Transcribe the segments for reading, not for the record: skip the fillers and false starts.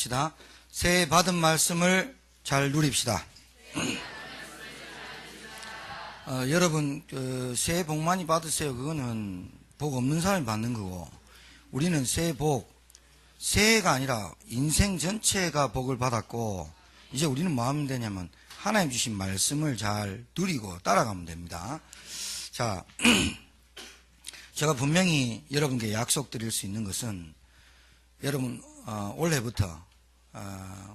합시다. 새해 받은 말씀을 잘 누립시다. 여러분, 새해 복 많이 받으세요. 그거는 복 없는 사람이 받는 거고, 우리는 새해 복, 새해가 아니라 인생 전체가 복을 받았고, 이제 우리는 뭐 하면 되냐면 하나님 주신 말씀을 잘 누리고 따라가면 됩니다. 자, 제가 분명히 여러분께 약속드릴 수 있는 것은, 여러분 올해부터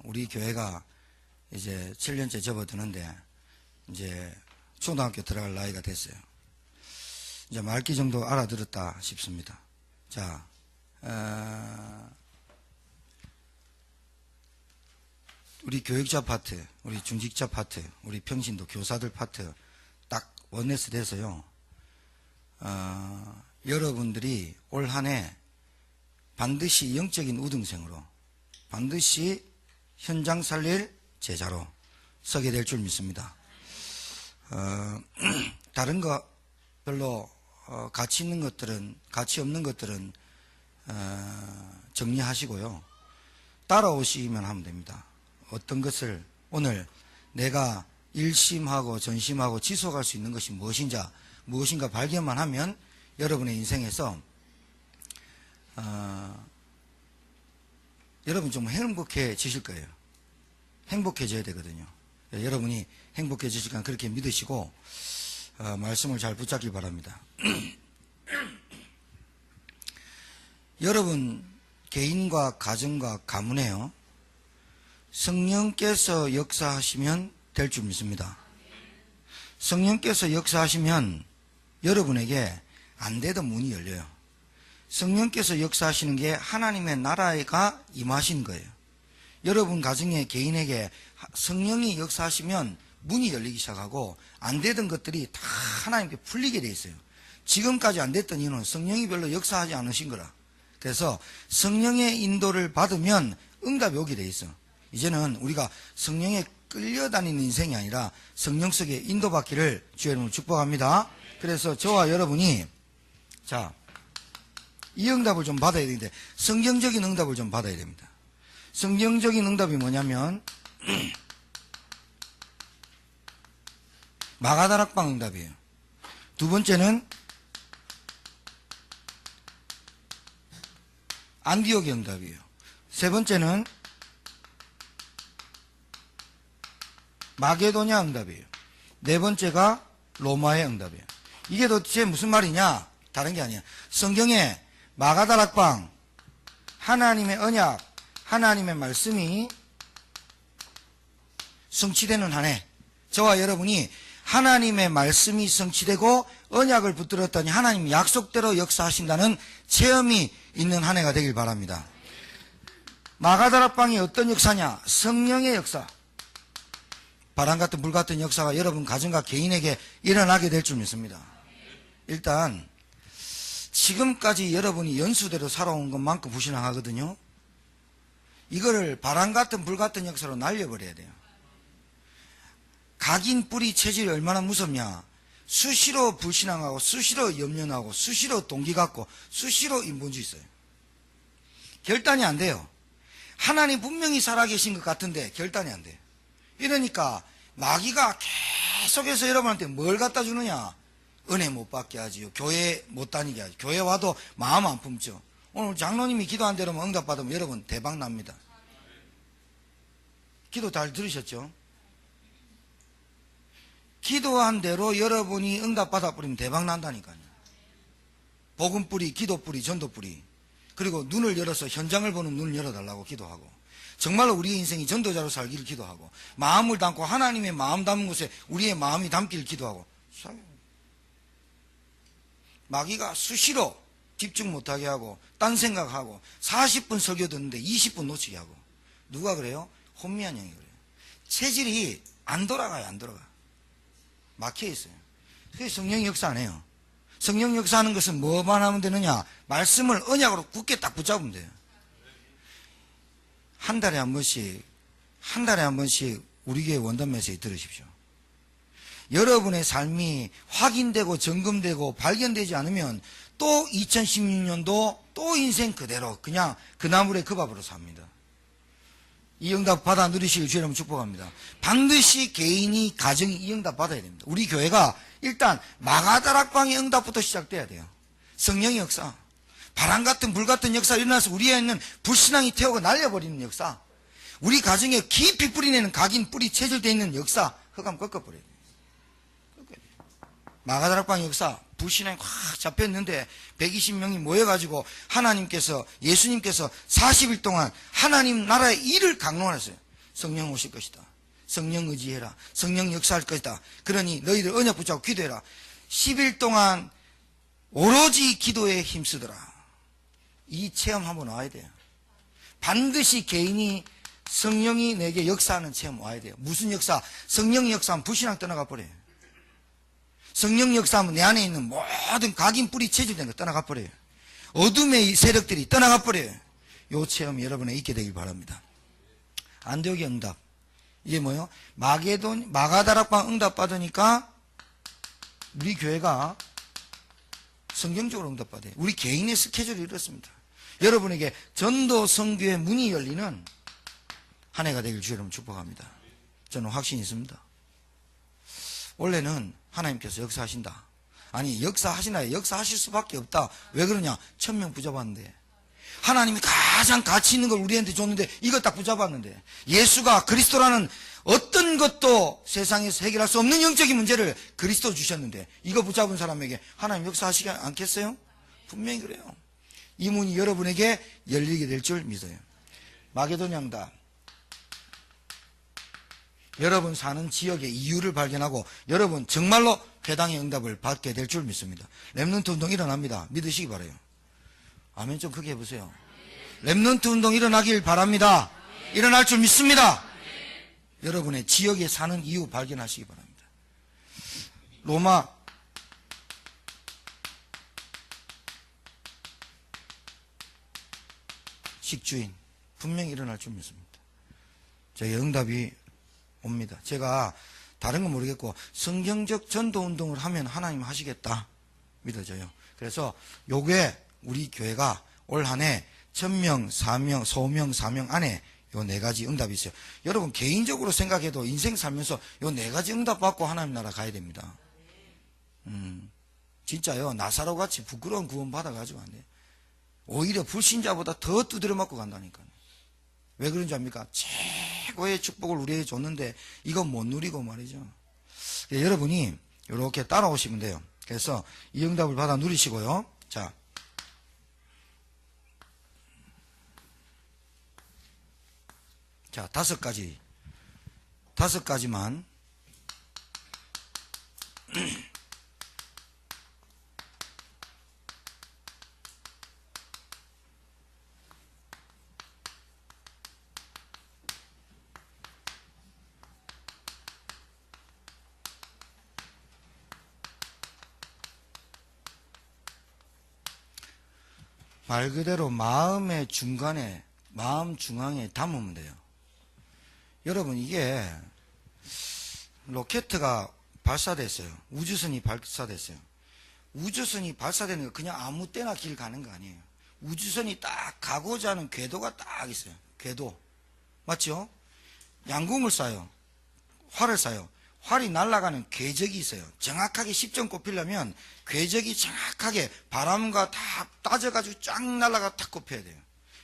우리 교회가 이제 7년째 접어드는데 이제 초등학교 들어갈 나이가 됐어요. 이제 말기 정도 알아들었다 싶습니다. 자, 우리 교육자 파트, 우리 중직자 파트, 우리 평신도 교사들 파트 딱 원네스 돼서요. 여러분들이 올 한 해 반드시 영적인 우등생으로, 반드시 현장 살릴 제자로 서게 될 줄 믿습니다. 다른 거 별로 가치 있는 것들은, 가치 없는 것들은 정리하시고요. 따라오시면 하면 됩니다. 어떤 것을 오늘 내가 일심하고 전심하고 지속할 수 있는 것이 무엇인가 발견만 하면 여러분의 인생에서 여러분 좀 행복해지실 거예요. 행복해져야 되거든요. 여러분이 행복해지시니까 그렇게 믿으시고 말씀을 잘 붙잡기 바랍니다. 여러분 개인과 가정과 가문에요, 성령께서 역사하시면 될 줄 믿습니다. 성령께서 역사하시면 여러분에게 안 되던 문이 열려요. 성령께서 역사하시는 게 하나님의 나라가 임하신 거예요. 여러분 가정에, 개인에게 성령이 역사하시면 문이 열리기 시작하고 안 되던 것들이 다 하나님께 풀리게 돼 있어요. 지금까지 안 됐던 이유는 성령이 별로 역사하지 않으신 거라. 그래서 성령의 인도를 받으면 응답이 오게 돼 있어. 이제는 우리가 성령에 끌려다니는 인생이 아니라 성령 속에 인도받기를 주의 이름으로 축복합니다. 그래서 저와 여러분이 자, 이 응답을 좀 받아야 되는데 성경적인 응답을 좀 받아야 됩니다. 성경적인 응답이 뭐냐면 마가다락방 응답이에요. 두 번째는 안디옥의 응답이에요. 세 번째는 마게도냐 응답이에요. 네 번째가 로마의 응답이에요. 이게 도대체 무슨 말이냐? 다른 게 아니야. 성경에 마가다락방, 하나님의 언약, 하나님의 말씀이 성취되는 한 해, 저와 여러분이 하나님의 말씀이 성취되고 언약을 붙들었더니 하나님 약속대로 역사하신다는 체험이 있는 한 해가 되길 바랍니다. 마가다락방이 어떤 역사냐? 성령의 역사, 바람 같은 불 같은 역사가 여러분 가정과 개인에게 일어나게 될 줄 믿습니다. 일단 지금까지 여러분이 연수대로 살아온 것만큼 불신앙하거든요. 이거를 바람 같은 불 같은 역사로 날려버려야 돼요. 각인 뿌리 체질이 얼마나 무섭냐? 수시로 불신앙하고 수시로 염려하고 수시로 동기 갖고 수시로 인본주의 있어요. 결단이 안 돼요. 하나님 분명히 살아계신 것 같은데 결단이 안 돼요. 이러니까 마귀가 계속해서 여러분한테 뭘 갖다 주느냐? 은혜 못 받게 하지요. 교회 못 다니게 하죠. 교회 와도 마음 안 품죠. 오늘 장로님이 기도한 대로만 응답받으면 여러분 대박 납니다. 기도 잘 들으셨죠? 기도한 대로 여러분이 응답받아 버리면 대박 난다니까요. 복음 뿌리, 기도 뿌리, 전도 뿌리. 그리고 눈을 열어서 현장을 보는 눈을 열어달라고 기도하고, 정말로 우리의 인생이 전도자로 살기를 기도하고, 마음을 담고 하나님의 마음 담은 곳에 우리의 마음이 담기를 기도하고. 마귀가 수시로 집중 못하게 하고 딴 생각하고 40분 설교 듣는데 20분 놓치게 하고. 누가 그래요? 혼미한 형이 그래요. 체질이 안 돌아가요. 안 돌아가. 막혀있어요. 그래서 성령이 역사 안 해요. 성령 역사하는 것은 뭐만 하면 되느냐? 말씀을 언약으로 굳게 딱 붙잡으면 돼요. 한 달에 한 번씩 우리 교회 원단 메시지 들으십시오. 여러분의 삶이 확인되고 점검되고 발견되지 않으면 또 2016년도 또 인생 그대로 그냥 그 나물에 그 밥으로 삽니다. 이 응답 받아 누리시길 주의 이름으로 축복합니다. 반드시 개인이 가정이 이 응답 받아야 됩니다. 우리 교회가 일단 마가다락방의 응답부터 시작돼야 돼요. 성령의 역사, 바람 같은 불 같은 역사 일어나서 우리에 있는 불신앙이 태우고 날려버리는 역사, 우리 가정에 깊이 뿌리내는 각인 뿌리 체질되어 있는 역사 흑암 꺾어버려야 돼요. 마가다락방 역사, 불신앙이 확 잡혔는데 120명이 모여가지고 하나님께서, 예수님께서 40일 동안 하나님 나라의 일을 강론하셨어요. 성령 오실 것이다. 성령 의지해라. 성령 역사할 것이다. 그러니 너희들 언약 붙잡고 기도해라. 10일 동안 오로지 기도에 힘쓰더라. 이 체험 한번 와야 돼요. 반드시 개인이 성령이 내게 역사하는 체험 와야 돼요. 무슨 역사? 성령 역사하면 불신앙 떠나가 버려요. 성령 역사하면 내 안에 있는 모든 각인 뿌리 체질된 거 떠나가 버려요. 어둠의 세력들이 떠나가 버려요. 이 체험 여러분에 있게 되길 바랍니다. 안디옥의 응답, 이게 뭐예요? 마가다락방 응답 받으니까 우리 교회가 성경적으로 응답 받아요. 우리 개인의 스케줄이 이렇습니다. 여러분에게 전도 선교의 문이 열리는 한 해가 되길 주여 여러분 축복합니다. 저는 확신이 있습니다. 원래는 하나님께서 역사하신다. 아니, 역사하시나요? 역사하실 수밖에 없다. 왜 그러냐? 1000명 붙잡았는데. 하나님이 가장 가치 있는 걸 우리한테 줬는데 이거 딱 붙잡았는데, 예수가 그리스도라는 어떤 것도 세상에서 해결할 수 없는 영적인 문제를 그리스도 주셨는데 이거 붙잡은 사람에게 하나님 역사하시지 않겠어요? 분명히 그래요. 이 문이 여러분에게 열리게 될 줄 믿어요. 마게도냐 응답, 여러분 사는 지역의 이유를 발견하고 여러분 정말로 회당의 응답을 받게 될 줄 믿습니다. 렘넌트 운동 일어납니다. 믿으시기 바라요. 아멘 좀 크게 해보세요. 렘넌트 운동 일어나길 바랍니다. 일어날 줄 믿습니다. 여러분의 지역에 사는 이유 발견하시기 바랍니다. 로마 식주인 분명히 일어날 줄 믿습니다. 저희 응답이 옵니다. 제가 다른 건 모르겠고 성경적 전도운동을 하면 하나님 하시겠다 믿어져요. 그래서 요게 우리 교회가 올 한 해 1000명, 4명, 소명, 4명 안에 요 4가지 응답이 있어요. 여러분 개인적으로 생각해도 인생 살면서 요 4가지 응답 받고 하나님 나라 가야 됩니다. 진짜요. 나사로 같이 부끄러운 구원 받아가지고 안 돼요. 오히려 불신자보다 더 두드려 맞고 간다니까요. 왜 그런지 압니까? 최고의 축복을 우리에게 줬는데 이건 못 누리고 말이죠. 여러분이 이렇게 따라오시면 돼요. 그래서 이 응답을 받아 누리시고요. 자, 다섯 가지만 말 그대로 마음의 중간에, 마음 중앙에 담으면 돼요. 여러분 이게 로켓가 발사됐어요. 우주선이 발사됐어요. 우주선이 발사되는 거 그냥 아무 때나 길 가는 거 아니에요. 우주선이 딱 가고자 하는 궤도가 딱 있어요. 궤도. 맞죠? 양궁을 쏴요. 활을 쏴요. 활이 날아가는 궤적이 있어요. 정확하게 10점 꼽히려면 궤적이 정확하게 바람과 다 따져가지고 쫙 날아가 탁 꼽혀야 돼요.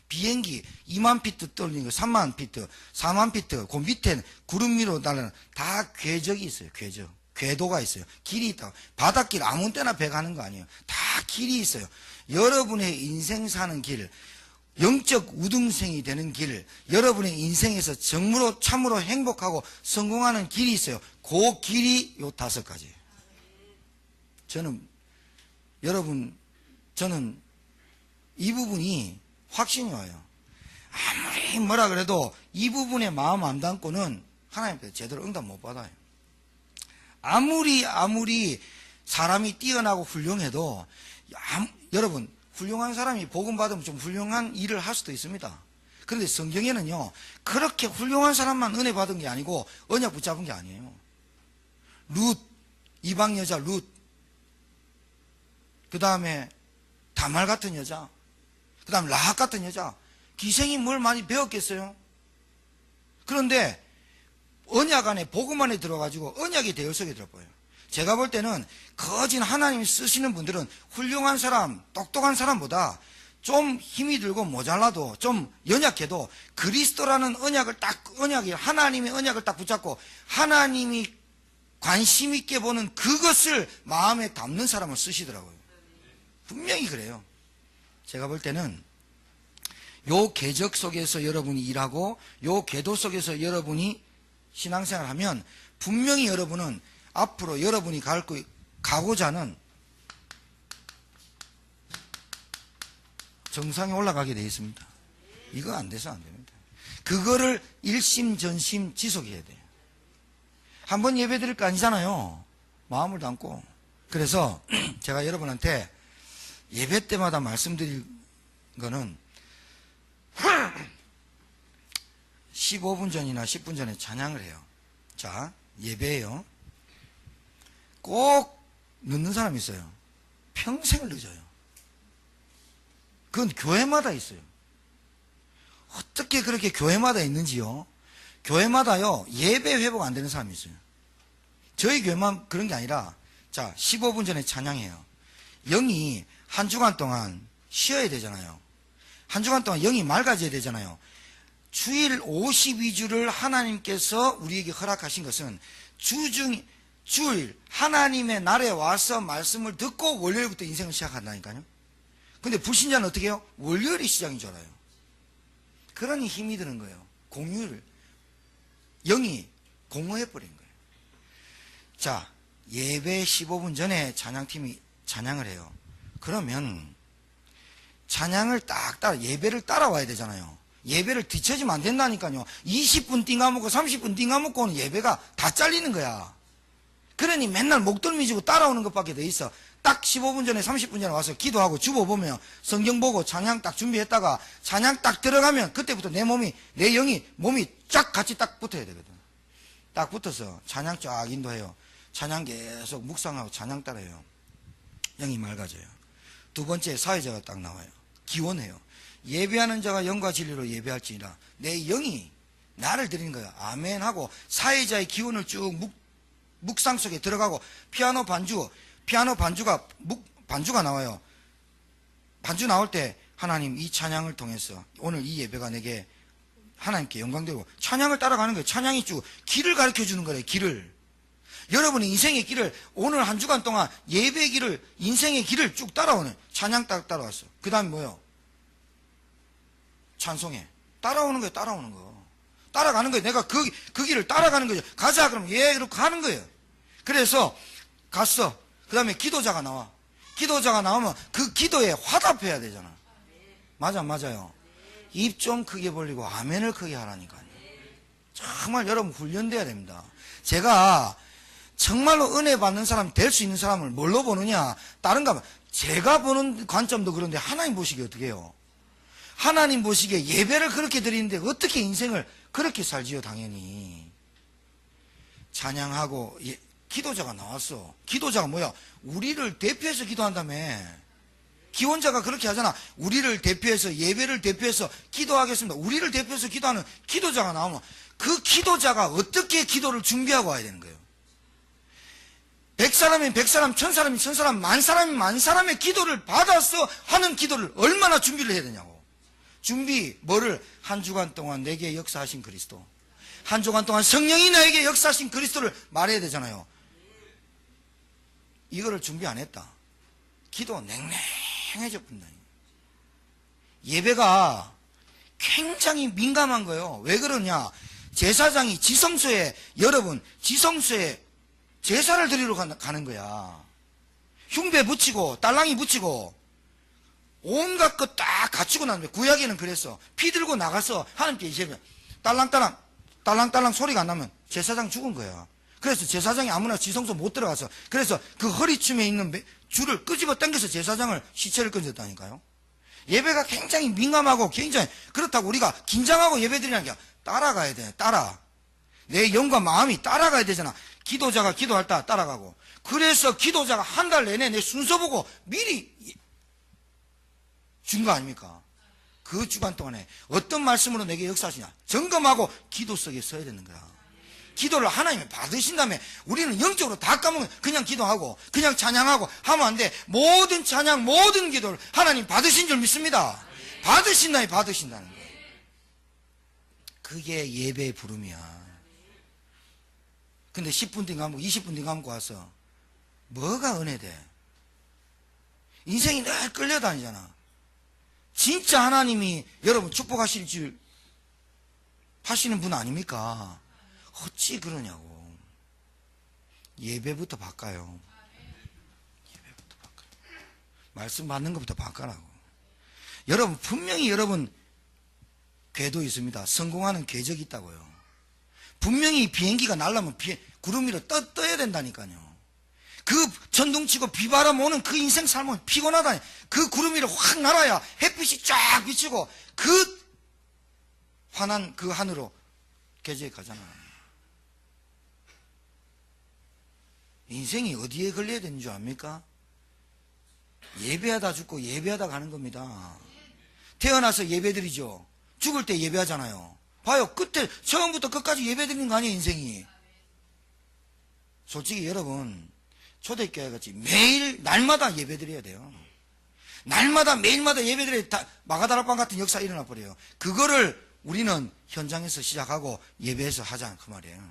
비행기 2만 피트 떨리는 거, 3만 피트, 4만 피트, 그 밑에 구름 위로 날아가는 다 궤적이 있어요. 궤적. 궤도가 있어요. 길이 있다고. 바닷길 아무 때나 배 가는 거 아니에요. 다 길이 있어요. 여러분의 인생 사는 길, 영적 우등생이 되는 길, 여러분의 인생에서 정말로 참으로 행복하고 성공하는 길이 있어요. 그 길이 요 5가지예요. 저는 이 부분이 확신이 와요. 아무리 뭐라 그래도 이 부분에 마음 안 담고는 하나님께서 제대로 응답 못 받아요. 아무리 사람이 뛰어나고 훌륭해도 여러분 훌륭한 사람이 복음 받으면 좀 훌륭한 일을 할 수도 있습니다. 그런데 성경에는요 그렇게 훌륭한 사람만 은혜 받은 게 아니고 언약 붙잡은 게 아니에요. 룻, 이방 여자 룻, 그 다음에 다말 같은 여자, 그 다음에 라합 같은 여자, 기생이 뭘 많이 배웠겠어요? 그런데 언약 안에, 복음 안에 들어가지고 언약이 대열 속에 들어버려요. 제가 볼 때는 거진 하나님이 쓰시는 분들은 훌륭한 사람, 똑똑한 사람보다 좀 힘이 들고 모자라도 좀 연약해도 그리스도라는 언약이 하나님의 언약을 딱 붙잡고 하나님이 관심 있게 보는 그것을 마음에 담는 사람을 쓰시더라고요. 분명히 그래요. 제가 볼 때는 요 궤적 속에서 여러분이 일하고 요 궤도 속에서 여러분이 신앙생활을 하면 분명히 여러분은 앞으로 여러분이 가고자 하는 정상에 올라가게 되어 있습니다. 이거 안 돼서 안 됩니다. 그거를 일심전심 지속해야 돼요. 한번 예배 드릴 거 아니잖아요. 마음을 담고. 그래서 제가 여러분한테 예배 때마다 말씀드릴 거는 15분 전이나 10분 전에 찬양을 해요. 자, 예배예요. 꼭 늦는 사람이 있어요. 평생을 늦어요. 그건 교회마다 있어요. 어떻게 그렇게 교회마다 있는지요? 교회마다요, 예배 회복 안 되는 사람이 있어요. 저희 교회만 그런 게 아니라, 자, 15분 전에 찬양해요. 영이 한 주간 동안 쉬어야 되잖아요. 한 주간 동안 영이 맑아져야 되잖아요. 주일 52주를 하나님께서 우리에게 허락하신 것은 주일 하나님의 날에 와서 말씀을 듣고 월요일부터 인생을 시작한다니까요. 근데 불신자는 어떻게 해요? 월요일이 시작인 줄 알아요. 그러니 힘이 드는 거예요. 공휴일, 영이 공허해버린 거예요. 자, 예배 15분 전에 찬양팀이 찬양을 해요. 그러면 찬양을 딱 따라, 예배를 따라와야 되잖아요. 예배를 뒤처지면 안 된다니까요. 20분 띵가먹고 30분 띵가먹고 오는 예배가 다 잘리는 거야. 그러니 맨날 목덜미 지고 따라오는 것밖에 돼 있어. 딱 15분 전에 30분 전에 와서 기도하고 주보 보면 성경 보고 찬양 딱 준비했다가 찬양 딱 들어가면 그때부터 내 영이 몸이 쫙 같이 딱 붙어야 되거든. 딱 붙어서 찬양 쫙 인도해요. 찬양 계속 묵상하고 찬양 따라해요. 영이 맑아져요. 두 번째 사회자가 딱 나와요. 기원해요. 예배하는 자가 영과 진리로 예배할지니라. 내 영이 나를 드리는 거야. 아멘 하고 사회자의 기원을 쭉 묵상 속에 들어가고 피아노 반주가 나와요. 반주 나올 때 하나님 이 찬양을 통해서 오늘 이 예배가 내게 하나님께 영광되고 찬양을 따라가는 거예요. 찬양이 쭉 길을 가르쳐 주는 거예요. 길을. 여러분의 인생의 길을 오늘 한 주간 동안 예배의 길을 인생의 길을 쭉 따라오는 찬양 딱 따라왔어. 그 다음에 뭐요? 찬송해. 따라오는 거예요. 따라오는 거. 따라가는 거예요. 내가 그 길을 따라가는 거죠. 가자 그러면 예 이렇게 가는 거예요. 그래서 갔어. 그 다음에 기도자가 나와. 기도자가 나오면 그 기도에 화답해야 되잖아. 맞아요. 입 좀 크게 벌리고 아멘을 크게 하라니까요. 정말 여러분 훈련돼야 됩니다. 제가 정말로 은혜 받는 사람, 될 수 있는 사람을 뭘로 보느냐? 다른가, 제가 보는 관점도 그런데 하나님 보시기에 어떻게 해요? 하나님 보시기에 예배를 그렇게 드리는데 어떻게 인생을 그렇게 살지요? 당연히. 찬양하고 기도자가 나왔어. 기도자가 뭐야? 우리를 대표해서 기도한다며. 기원자가 그렇게 하잖아. 우리를 대표해서, 예배를 대표해서 기도하겠습니다. 우리를 대표해서 기도하는 기도자가 나오면 그 기도자가 어떻게 기도를 준비하고 와야 되는 거예요? 100사람이면 100사람, 1000사람이면 1000사람, 만사람이면 만사람의 기도를 받아서 하는 기도를 얼마나 준비를 해야 되냐고. 뭐를? 한 주간 동안 내게 역사하신 그리스도. 한 주간 동안 성령이 나에게 역사하신 그리스도를 말해야 되잖아요. 이거를 준비 안 했다. 기도 냉랭해져 본다. 예배가 굉장히 민감한 거예요. 왜 그러냐? 제사장이 지성소에 제사를 드리러 가는 거야. 흉배 붙이고 딸랑이 붙이고 온갖 것 딱 갖추고 나는데 구약에는 그랬어. 피 들고 나가서 하나님께 이제 딸랑딸랑 소리가 안 나면 제사장 죽은 거야. 그래서 제사장이 아무나 지성소 못 들어가서 그래서 그 허리춤에 있는 줄을 끄집어 당겨서 제사장을 시체를 건졌다니까요. 예배가 굉장히 민감하고 굉장히 그렇다고 우리가 긴장하고 예배드리는 게 따라가야 돼. 내 영과 마음이 따라가야 되잖아. 기도자가 기도할 때 따라가고. 그래서 기도자가 한 달 내내 내 순서 보고 미리 준 거 아닙니까? 그 주간 동안에 어떤 말씀으로 내게 역사하시냐 점검하고 기도 속에 써야 되는 거야. 기도를 하나님이 받으신 다음에 우리는 영적으로 다 까먹으면 그냥 기도하고 그냥 찬양하고 하면 안 돼. 모든 찬양 모든 기도를 하나님 받으신 줄 믿습니다. 받으신다니 받으신다는 거예요. 그게 예배의 부름이야. 근데 10분 뒤 감고 20분 뒤 감고 와서 뭐가 은혜돼? 인생이 늘 끌려다니잖아. 진짜 하나님이 여러분 축복하실 줄 하시는 분 아닙니까? 어찌 그러냐고. 예배부터 바꿔요. 예배부터 바꿔요. 말씀 받는 것부터 바꿔라고. 여러분 분명히 여러분 궤도 있습니다. 성공하는 궤적이 있다고요. 분명히 비행기가 날려면 구름 위로 떠야 된다니까요. 그 천둥치고 비바람 오는 그 인생 삶은 피곤하다니. 그 구름 위로 확 날아야 햇빛이 쫙 비치고 그 환한 그 하늘로 궤적에 가잖아요. 인생이 어디에 걸려야 되는 줄 압니까? 예배하다 죽고 예배하다 가는 겁니다. 태어나서 예배드리죠. 죽을 때 예배하잖아요. 봐요. 끝에 처음부터 끝까지 예배드리는 거 아니에요, 인생이. 솔직히 여러분 초대교회 같이 매일 날마다 예배드려야 돼요. 날마다 매일마다 예배드려야 마가다락방 같은 역사 일어나 버려요. 그거를 우리는 현장에서 시작하고 예배에서 하자 그 말이에요.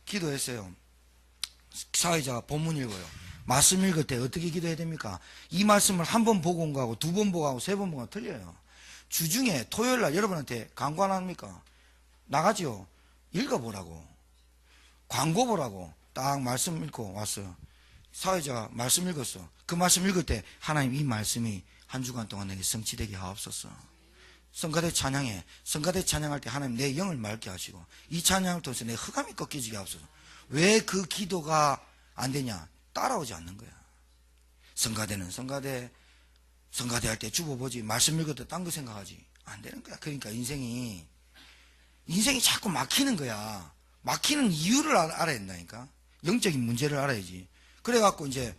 기도했어요. 사회자가 본문 읽어요. 말씀 읽을 때 어떻게 기도해야 됩니까? 이 말씀을 한 번 보고 온 거하고 두 번 보고 하고 세 번 보고 틀려요. 주중에 토요일날 여러분한테 광고 안 합니까? 나가지요. 읽어보라고. 광고 보라고. 딱 말씀 읽고 왔어요. 사회자가 말씀 읽었어. 그 말씀 읽을 때 하나님 이 말씀이 한 주간 동안 내게 성취되게 하옵소서. 성가대 찬양해. 성가대 찬양할 때 하나님 내 영을 맑게 하시고 이 찬양을 통해서 내 흑암이 꺾여지게 하옵소서. 왜 그 기도가 안 되냐? 따라오지 않는 거야. 성가대는 성가대 할 때 주보보지 말씀 읽을 때 딴 거 생각하지 안 되는 거야. 그러니까 인생이 자꾸 막히는 거야. 막히는 이유를 알아야 된다니까. 영적인 문제를 알아야지. 그래갖고 이제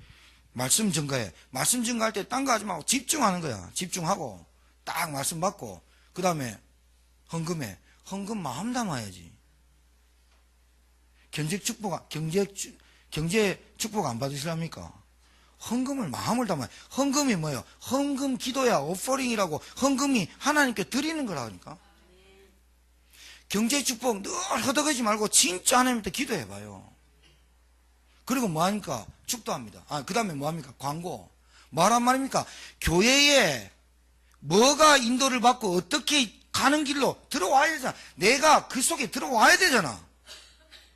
말씀 증가해. 말씀 증가할 때 딴 거 하지 말고 집중하는 거야. 집중하고 딱 말씀 받고 그 다음에 헌금해. 헌금 마음 담아야지. 경제 축복 안 받으시랍니까? 헌금을 마음을 담아요. 헌금이 뭐예요? 헌금 기도야. 오퍼링이라고. 헌금이 하나님께 드리는 거라니까. 경제 축복 늘 허덕이지 말고 진짜 하나님한테 기도해봐요. 그리고 뭐하니까? 축도합니다. 그 다음에 뭐합니까? 광고. 뭐란 말입니까? 교회에 뭐가 인도를 받고 어떻게 가는 길로 들어와야 되잖아. 내가 그 속에 들어와야 되잖아.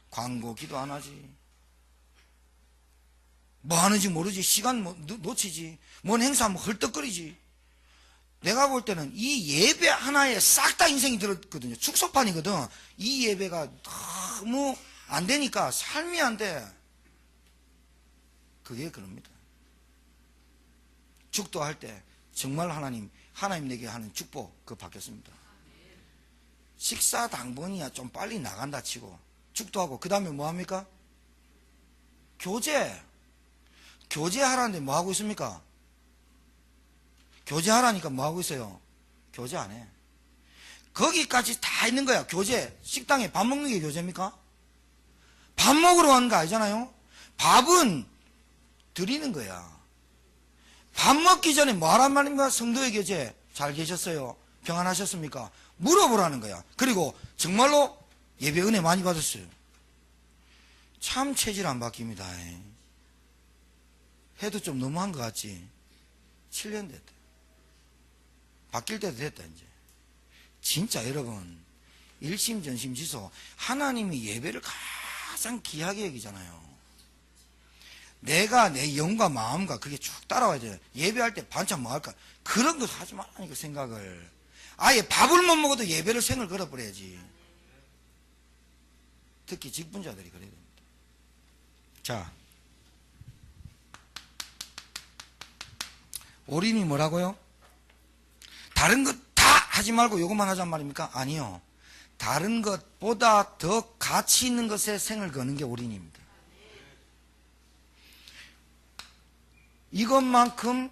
광고 기도 안 하지. 뭐 하는지 모르지. 시간 놓치지. 뭔 행사하면 헐떡거리지. 내가 볼 때는 이 예배 하나에 싹 다 인생이 들었거든요. 축소판이거든. 이 예배가 너무 안 되니까 삶이 안 돼. 그게 그럽니다. 축도할 때 정말 하나님 내게 하는 축복 그거 받겠습니다. 식사 당번이야 좀 빨리 나간다 치고 축도하고 그 다음에 뭐합니까? 교제하라는데 뭐하고 있습니까? 교제하라니까 뭐하고 있어요? 교제 안 해. 거기까지 다 있는 거야. 교제. 식당에 밥 먹는 게 교제입니까? 밥 먹으러 가는 거 아니잖아요. 밥은 드리는 거야. 밥 먹기 전에 뭐하란 말입니까? 성도의 교제. 잘 계셨어요? 평안하셨습니까? 물어보라는 거야. 그리고 정말로 예배 은혜 많이 받았어요. 참 체질 안 바뀝니다. 해도 좀 너무한 것 같지? 7년 됐다. 바뀔 때도 됐다 이제. 진짜 여러분 일심전심지소 하나님이 예배를 가장 귀하게 여기잖아요. 내가 내 영과 마음과 그게 쭉 따라와야 돼요. 예배할 때 반찬 뭐 할까? 그런 거 하지 말라니까 생각을. 아예 밥을 못 먹어도 예배를 생을 걸어버려야지. 특히 직분자들이 그래야 됩니다. 자, 올인이 뭐라고요? 다른 것 다 하지 말고 이것만 하잔 말입니까? 아니요. 다른 것보다 더 가치 있는 것에 생을 거는 게 올인입니다. 이것만큼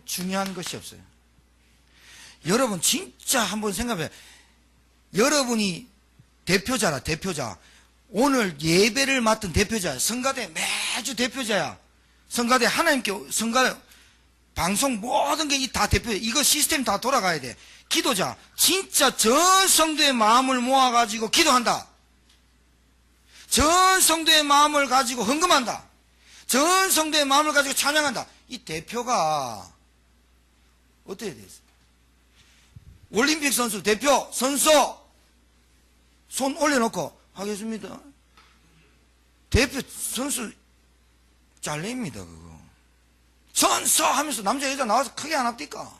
중요한 것이 없어요. 여러분 진짜 한번 생각해. 여러분이 대표자라, 대표자. 오늘 예배를 맡은 대표자야. 성가대 매주 대표자야. 성가대 하나님께, 성가대 방송 모든 게 다 대표야. 이거 시스템 다 돌아가야 돼. 기도자. 진짜 전 성도의 마음을 모아가지고 기도한다. 전 성도의 마음을 가지고 헌금한다. 전 성도의 마음을 가지고 찬양한다. 이 대표가 어떻게 됐어? 올림픽 선수 대표 선수 손 올려놓고 하겠습니다. 대표 선수 잘립니다. 그거 선수 하면서 남자 여자 나와서 크게 안 합니까?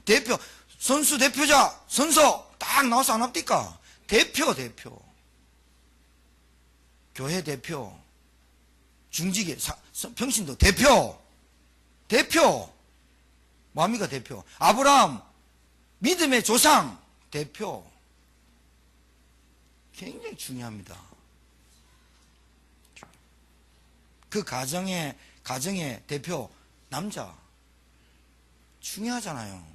대표 선수 대표자 선수 딱 나와서 안 합니까? 대표 교회 대표 중직의 평신도 대표 뭐합니까? 대표 아브라함 믿음의 조상 대표 굉장히 중요합니다. 그 가정의 대표 남자 중요하잖아요.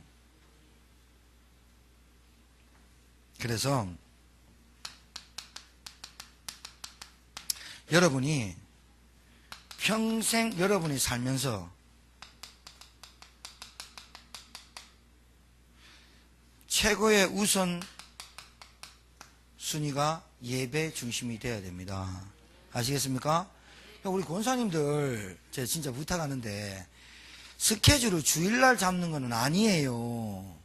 그래서 여러분이 평생 여러분이 살면서 최고의 우선 순위가 예배 중심이 되어야 됩니다. 아시겠습니까? 우리 권사님들 제가 진짜 부탁하는데 스케줄을 주일날 잡는 건 아니에요.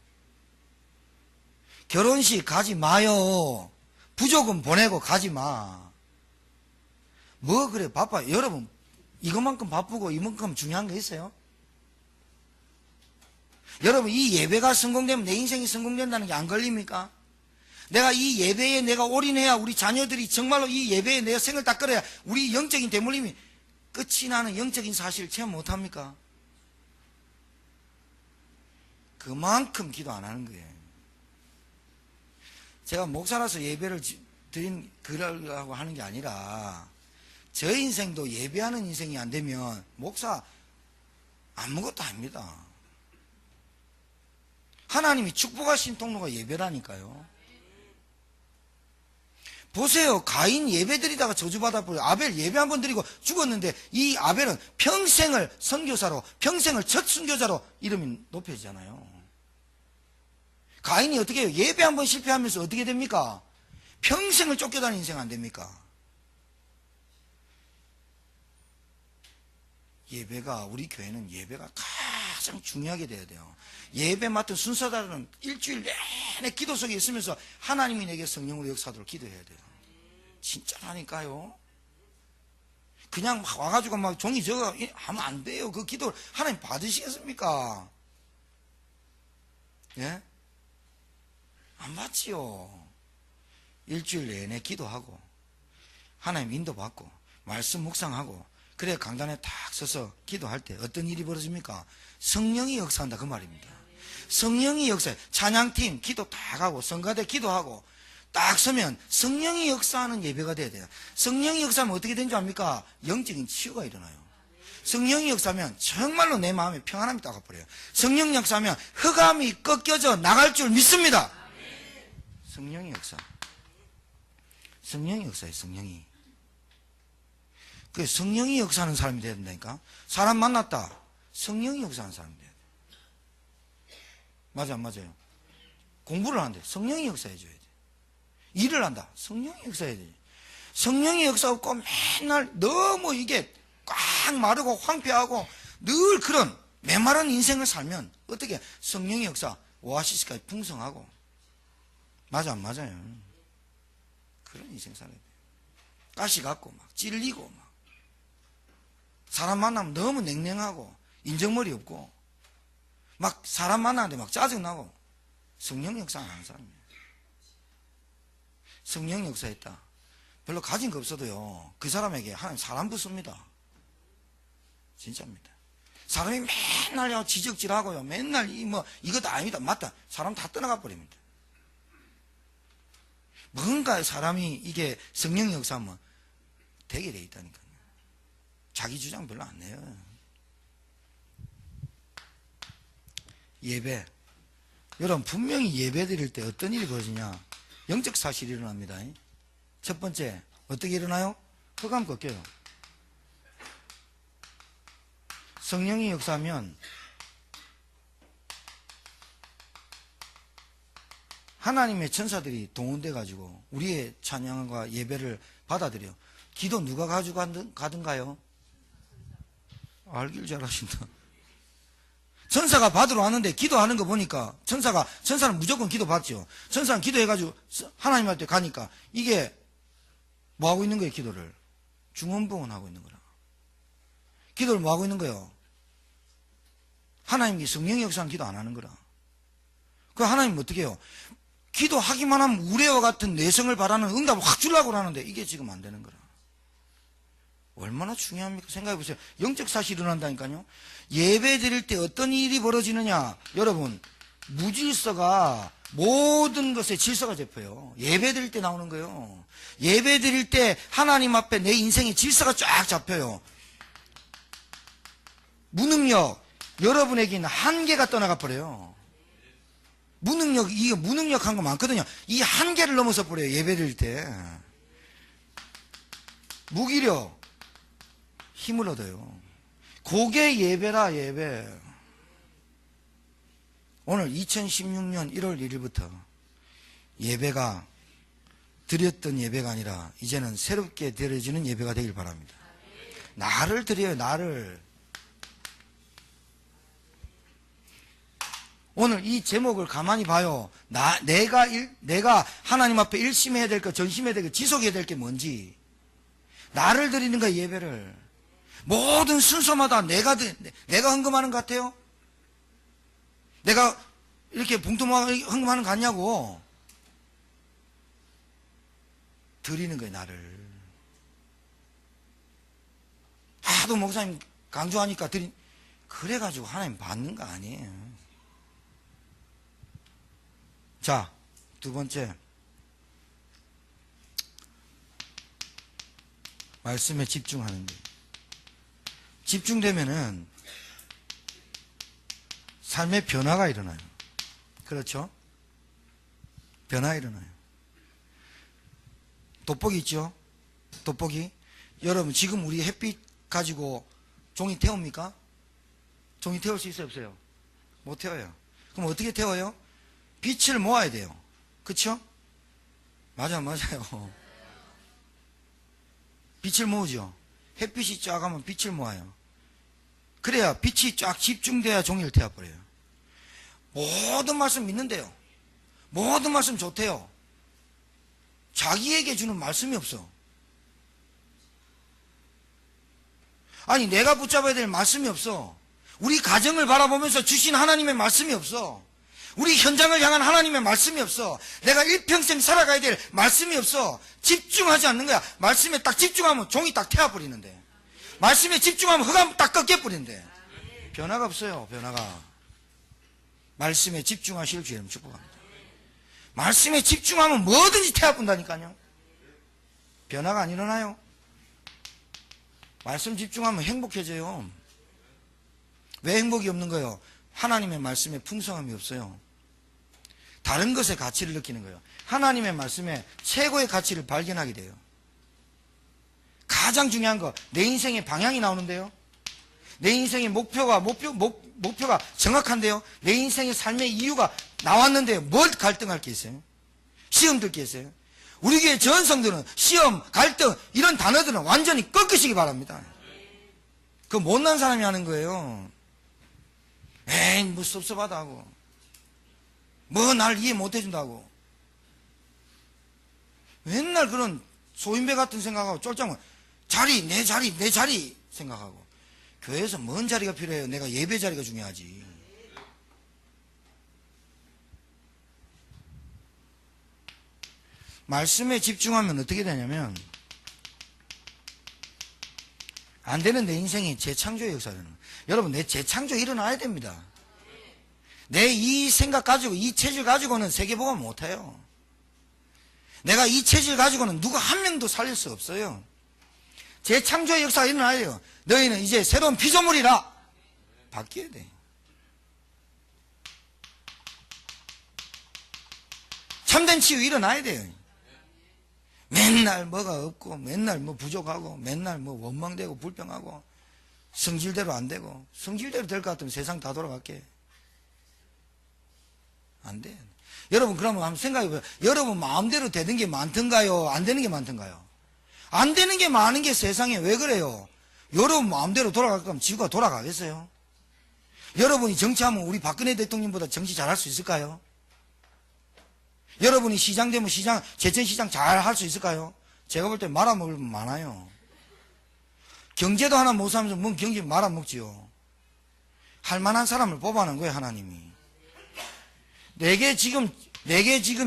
결혼식 가지 마요. 부조금 보내고 가지 마. 뭐 그래 바빠. 여러분 이것만큼 바쁘고 이만큼 중요한 게 있어요? 여러분 이 예배가 성공되면 내 인생이 성공된다는 게 안 걸립니까? 내가 이 예배에 내가 올인해야 우리 자녀들이 정말로 이 예배에 내 생을 다 끌어야 우리 영적인 대물림이 끝이 나는 영적인 사실을 체험 못합니까? 그만큼 기도 안 하는 거예요. 제가 목사라서 예배를 그러려고 하는 게 아니라 저 인생도 예배하는 인생이 안 되면 목사 아무것도 아닙니다. 하나님이 축복하신 통로가 예배라니까요. 보세요. 가인 예배 드리다가 저주받아버려요. 아벨 예배 한번 드리고 죽었는데 이 아벨은 평생을 선교사로 평생을 첫 순교자로 이름이 높여지잖아요. 가인이 어떻게 해요? 예배 한번 실패하면서 어떻게 됩니까? 평생을 쫓겨다니는 인생 안 됩니까? 예배가 우리 교회는 예배가 가장 중요하게 돼야 돼요. 예배 맡은 순서대로는 일주일 내내 기도 속에 있으면서 하나님이 내게 성령으로 역사하도록 기도해야 돼요. 진짜라니까요. 그냥 막 와가지고 막 종이 적어 하면 안 돼요. 그 기도를 하나님 받으시겠습니까? 예? 안 받지요. 일주일 내내 기도하고 하나님 인도받고 말씀 묵상하고 그래 강단에 탁 서서 기도할 때 어떤 일이 벌어집니까? 성령이 역사한다 그 말입니다. 성령이 역사해. 찬양팀 기도 딱 하고 성가대 기도하고 딱 서면 성령이 역사하는 예배가 돼야 돼요. 성령이 역사하면 어떻게 되는 줄 압니까? 영적인 치유가 일어나요. 성령이 역사하면 정말로 내 마음에 평안함이 따가버려요. 성령 역사하면 흑암이 꺾여져 나갈 줄 믿습니다. 성령이 역사. 성령이 역사해. 성령이. 그 성령이 역사하는 사람이 돼야 된다니까. 사람 만났다. 성령이 역사하는 사람이 돼야 돼. 맞아 안 맞아요? 공부를 하는데 성령이 역사해줘야 돼. 일을 한다. 성령이 역사해야 돼. 성령이 역사하고 맨날 너무 이게 꽉 마르고 황폐하고 늘 그런 메마른 인생을 살면 어떻게 성령의 역사 오아시스까지 풍성하고 맞아 안 맞아요? 그런 인생 살아야 돼. 가시 같고 막 찔리고 막 사람 만나면 너무 냉랭하고 인정머리 없고 막 사람 만나는데 막 짜증나고 성령 역사 안 하는 사람이에요. 성령 역사했다. 별로 가진 거 없어도요 그 사람에게 하나님 사람 붙습니다. 진짜입니다. 사람이 맨날 지적질하고요 맨날 이것도 아닙니다. 맞다. 사람 다 떠나가 버립니다. 뭔가 사람이 이게 성령 역사하면 되게 돼 있다니까요. 자기 주장 별로 안 내요. 예배. 여러분, 분명히 예배 드릴 때 어떤 일이 벌어지냐? 영적 사실이 일어납니다. 첫 번째, 어떻게 일어나요? 흑암 꺾여요. 성령이 역사하면 하나님의 천사들이 동원돼 가지고 우리의 찬양과 예배를 받아들여요. 기도 누가 가지고 가든가요? 알길 잘하신다. 천사가 받으러 왔는데 기도하는 거 보니까 천사는 무조건 기도 받죠. 천사는 기도해가지고 하나님한테 가니까 이게 뭐 하고 있는 거예요? 기도를 중언부언하고 있는 거라. 기도를 뭐 하고 있는 거예요? 하나님이 성령의 역사는 기도 안 하는 거라. 그 하나님 어떻게 해요? 기도하기만 하면 우레와 같은 내성을 바라는 응답을 확 주려고 하는데 이게 지금 안 되는 거라. 얼마나 중요합니까? 생각해 보세요. 영적 사실이 일어난다니까요. 예배 드릴 때 어떤 일이 벌어지느냐? 여러분, 무질서가 모든 것에 질서가 잡혀요. 예배 드릴 때 나오는 거예요. 예배 드릴 때 하나님 앞에 내 인생의 질서가 쫙 잡혀요. 무능력, 여러분에게 있는 한계가 떠나가 버려요. 이게 무능력한 거 많거든요. 이 한계를 넘어서 버려요. 예배 드릴 때. 무기력, 힘을 얻어요. 그게 예배라, 예배. 오늘 2016년 1월 1일부터 예배가 드렸던 예배가 아니라 이제는 새롭게 드려지는 예배가 되길 바랍니다. 나를 드려요, 나를. 오늘 이 제목을 가만히 봐요. 내가 하나님 앞에 일심해야 될 거, 전심해야 될 거, 지속해야 될 게 뭔지. 나를 드리는 거야, 예배를. 모든 순서마다 내가 헌금하는 것 같아요? 내가 이렇게 봉투 헌금하는 것 같냐고. 드리는 거예요, 나를. 하도 목사님 강조하니까 그래가지고 하나님 받는 거 아니에요. 자, 두 번째. 말씀에 집중하는 거예요. 집중되면은 삶의 변화가 일어나요. 그렇죠? 변화가 일어나요. 돋보기 있죠? 돋보기. 여러분, 지금 우리 햇빛 가지고 종이 태웁니까? 종이 태울 수 있어요, 없어요? 못 태워요. 그럼 어떻게 태워요? 빛을 모아야 돼요. 그쵸? 맞아요. 빛을 모으죠. 햇빛이 쫙 하면 빛을 모아요. 그래야 빛이 쫙 집중돼야 종이를 태워버려요. 모든 말씀 믿는데요. 모든 말씀 좋대요. 자기에게 주는 말씀이 없어. 아니, 내가 붙잡아야 될 말씀이 없어. 우리 가정을 바라보면서 주신 하나님의 말씀이 없어. 우리 현장을 향한 하나님의 말씀이 없어. 내가 일평생 살아가야 될 말씀이 없어. 집중하지 않는 거야. 말씀에 딱 집중하면 종이 딱 태워버리는데, 말씀에 집중하면 흑암 딱 꺾여버리는데 변화가 없어요. 변화가. 말씀에 집중하실 주님 축복합니다. 말씀에 집중하면 뭐든지 태워본다니까요. 변화가 안 일어나요. 말씀 집중하면 행복해져요. 왜 행복이 없는 거예요? 하나님의 말씀에 풍성함이 없어요. 다른 것의 가치를 느끼는 거예요. 하나님의 말씀에 최고의 가치를 발견하게 돼요. 가장 중요한 거, 내 인생의 방향이 나오는데요. 내 인생의 목표가 정확한데요. 내 인생의 삶의 이유가 나왔는데요. 뭘 갈등할 게 있어요? 시험 들 게 있어요? 우리 교회 전성들은 시험, 갈등 이런 단어들은 완전히 꺾으시기 바랍니다. 그거 못난 사람이 하는 거예요. 에이, 뭐 섭섭하다 하고, 뭐 날 이해 못 해준다고, 맨날 그런 소인배 같은 생각하고 쫄짱은 내 자리 생각하고. 교회에서 뭔 자리가 필요해요? 내가 예배 자리가 중요하지. 말씀에 집중하면 어떻게 되냐면, 안 되는 내 인생이 재창조의 역사라는 거예요. 여러분, 내 재창조 일어나야 됩니다. 내 이 생각 가지고, 이 체질 가지고는 세계복음 못해요. 내가 이 체질 가지고는 누가 한 명도 살릴 수 없어요. 재창조의 역사가 일어나야 돼요. 너희는 이제 새로운 피조물이라 바뀌어야 돼. 참된 치유 일어나야 돼요. 맨날 뭐가 없고, 맨날 뭐 부족하고, 맨날 뭐 원망되고, 불평하고, 성질대로 안 되고, 성질대로 될 것 같으면 세상 다 돌아갈게. 안 돼. 여러분, 그러면 한번 생각해봐요. 여러분 마음대로 되는 게 많던가요? 안 되는 게 많던가요? 안 되는 게 많은 게 세상에 왜 그래요? 여러분 마음대로 돌아갈 거면 지구가 돌아가겠어요? 여러분이 정치하면 우리 박근혜 대통령보다 정치 잘할 수 있을까요? 여러분이 시장 되면 제천시장 잘 할 수 있을까요? 제가 볼 때 말아먹을 분 많아요. 경제도 하나 못 사면서 뭔 경제 말아먹지요. 할 만한 사람을 뽑아낸 거예요, 하나님이. 내게 지금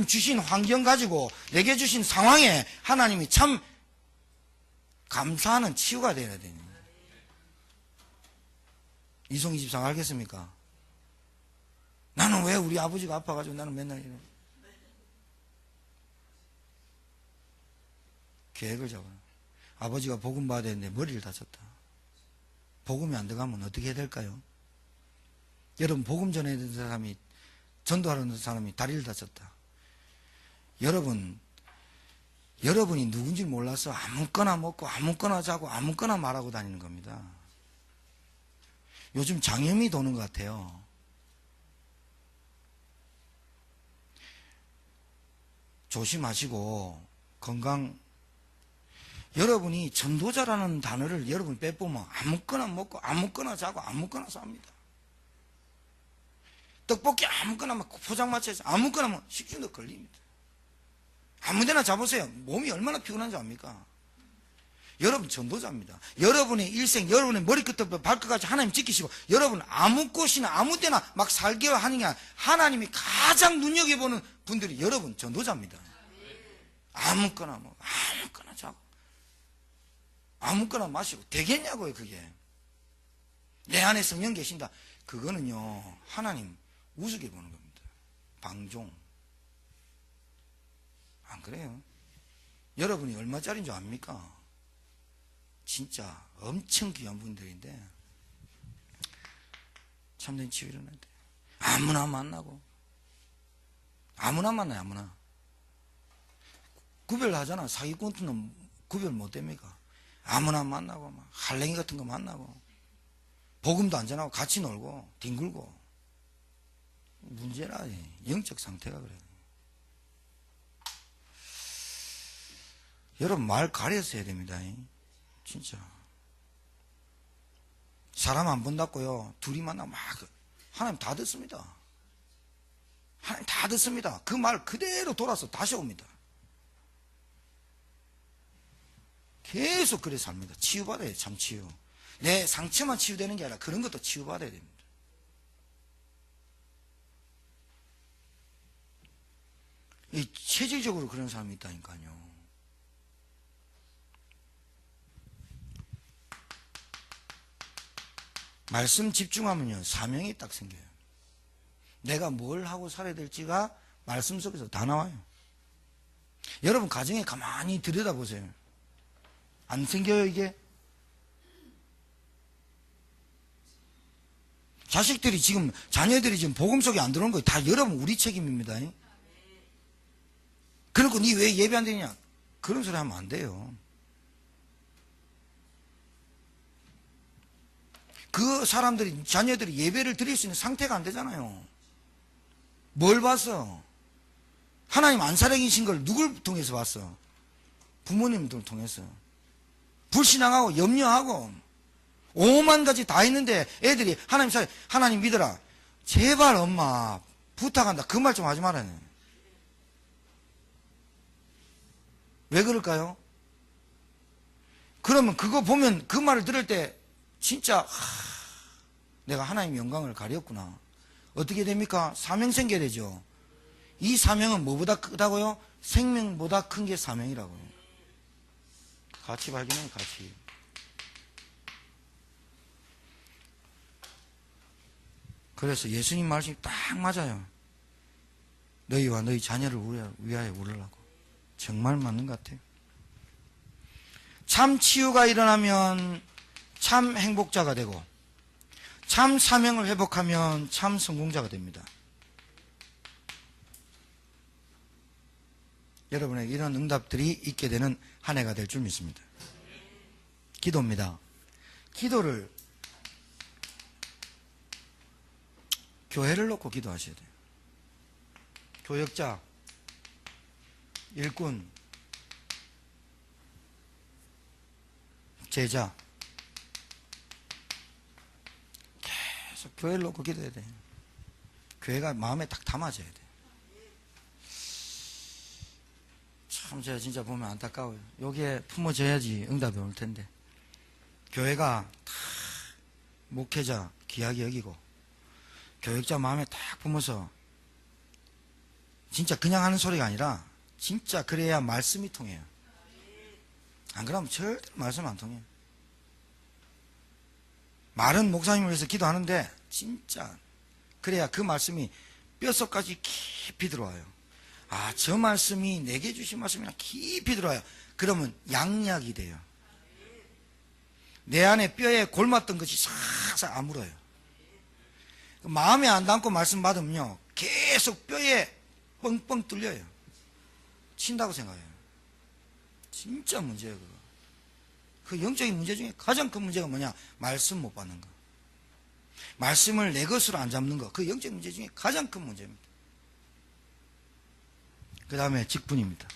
주신 환경 가지고, 내게 주신 상황에 하나님이 참 감사하는 치유가 되어야 되는. 이송희 집사가 알겠습니까? 나는 왜 우리 아버지가 아파가지고 나는 맨날 이래. 계획을 잡아요. 아버지가 복음 받아야 되는데 머리를 다쳤다. 복음이 안 들어가면 어떻게 해야 될까요? 여러분, 복음 전해야 되는 사람이, 전도하려는 사람이 다리를 다쳤다. 여러분이 누군지 몰라서 아무거나 먹고 아무거나 자고 아무거나 말하고 다니는 겁니다. 요즘 장염이 도는 것 같아요. 조심하시고 건강. 여러분이 전도자라는 단어를 여러분이 빼보면 아무거나 먹고 아무거나 자고 아무거나 삽니다. 떡볶이 아무거나 막 포장마차에서 아무거나 뭐 식중독 걸립니다. 아무데나 잡으세요. 몸이 얼마나 피곤한지 압니까? 여러분 전도자입니다. 여러분의 일생, 여러분의 머리끝부터 발끝까지 하나님 지키시고, 여러분 아무 곳이나 아무 때나 막 살게 하는 게 아니라 하나님이 가장 눈여겨보는 분들이 여러분 전도자입니다. 아무거나 뭐 아무거나 자고 아무거나 마시고 되겠냐고요. 그게 내 안에 성령 계신다. 그거는요 하나님 우습게 보는 겁니다. 방종. 안 그래요? 여러분이 얼마짜리인 줄 압니까? 진짜 엄청 귀한 분들인데 참된 치유 일어나야 돼요. 아무나 만나고 아무나 만나요. 아무나 구별하잖아. 사기꾼은 구별 못 됩니까? 아무나 만나고 막 할랭이 같은 거 만나고 복음도 안 전하고 같이 놀고 뒹굴고. 문제라. 영적 상태가 그래요. 여러분 말 가려서 해야 됩니다. 진짜 사람 안 본다고요 둘이 만나면 막 하나님 다 듣습니다. 하나님 다 듣습니다. 그 말 그대로 돌아서 다시 옵니다. 계속 그래 삽니다. 치유받아야 돼요. 참 치유. 내 상처만 치유되는 게 아니라 그런 것도 치유받아야 됩니다. 이 체질적으로 그런 사람이 있다니까요. 말씀 집중하면요 사명이 딱 생겨요. 내가 뭘 하고 살아야 될지가 말씀 속에서 다 나와요. 여러분 가정에 가만히 들여다보세요. 안 생겨요 이게? 자식들이 지금 자녀들이 지금 복음 속에 안 들어오는 거 다 여러분 우리 책임입니다. 그러고 니 왜 예배 안 되냐? 그런 소리 하면 안 돼요. 그 사람들이 자녀들이 예배를 드릴 수 있는 상태가 안 되잖아요. 뭘 봤어? 하나님 안 살아계신 걸 누굴 통해서 봤어? 부모님들 통해서. 불신앙하고 염려하고 오만 가지 다 있는데 애들이 하나님 믿어라. 제발 엄마 부탁한다. 그 말 좀 하지 말아요. 왜 그럴까요? 그러면 그거 보면 그 말을 들을 때 진짜 내가 하나님의 영광을 가렸구나. 어떻게 됩니까? 사명 생겨야 되죠. 이 사명은 뭐보다 크다고요? 생명보다 큰 게 사명이라고요. 같이 발견해요. 같이. 그래서 예수님 말씀이 딱 맞아요. 너희와 너희 자녀를 위하여 울으라고. 정말 맞는 것 같아요. 참 치유가 일어나면 참 행복자가 되고 참 사명을 회복하면 참 성공자가 됩니다. 여러분에게 이런 응답들이 있게 되는 한 해가 될 줄 믿습니다. 기도입니다. 기도를 교회를 놓고 기도하셔야 돼요. 교역자, 일꾼, 제자, 계속 교회를 놓고 기도해야 돼요. 교회가 마음에 딱 담아져야 돼요. 참 제가 진짜 보면 안타까워요. 여기에 품어져야지 응답이 올 텐데 교회가 다 목회자 귀하게 여기고 교역자 마음에 딱 품어서 진짜 그냥 하는 소리가 아니라 진짜 그래야 말씀이 통해요. 안 그러면 절대 말씀 안 통해요. 말은 목사님을 위해서 기도하는데 진짜 그래야 그 말씀이 뼛속까지 깊이 들어와요. 아, 저 말씀이 내게 주신 말씀이나 깊이 들어와요. 그러면 양약이 돼요. 내 안에 뼈에 골맞던 것이 싹싹 아물어요. 마음에 안 담고 말씀 받으면요 계속 뼈에 뻥뻥 뚫려요. 친다고 생각해요. 진짜 문제예요. 그거. 그 영적인 문제 중에 가장 큰 문제가 뭐냐? 말씀 못 받는 거. 말씀을 내 것으로 안 잡는 거. 그 영적인 문제 중에 가장 큰 문제입니다. 그 다음에 직분입니다.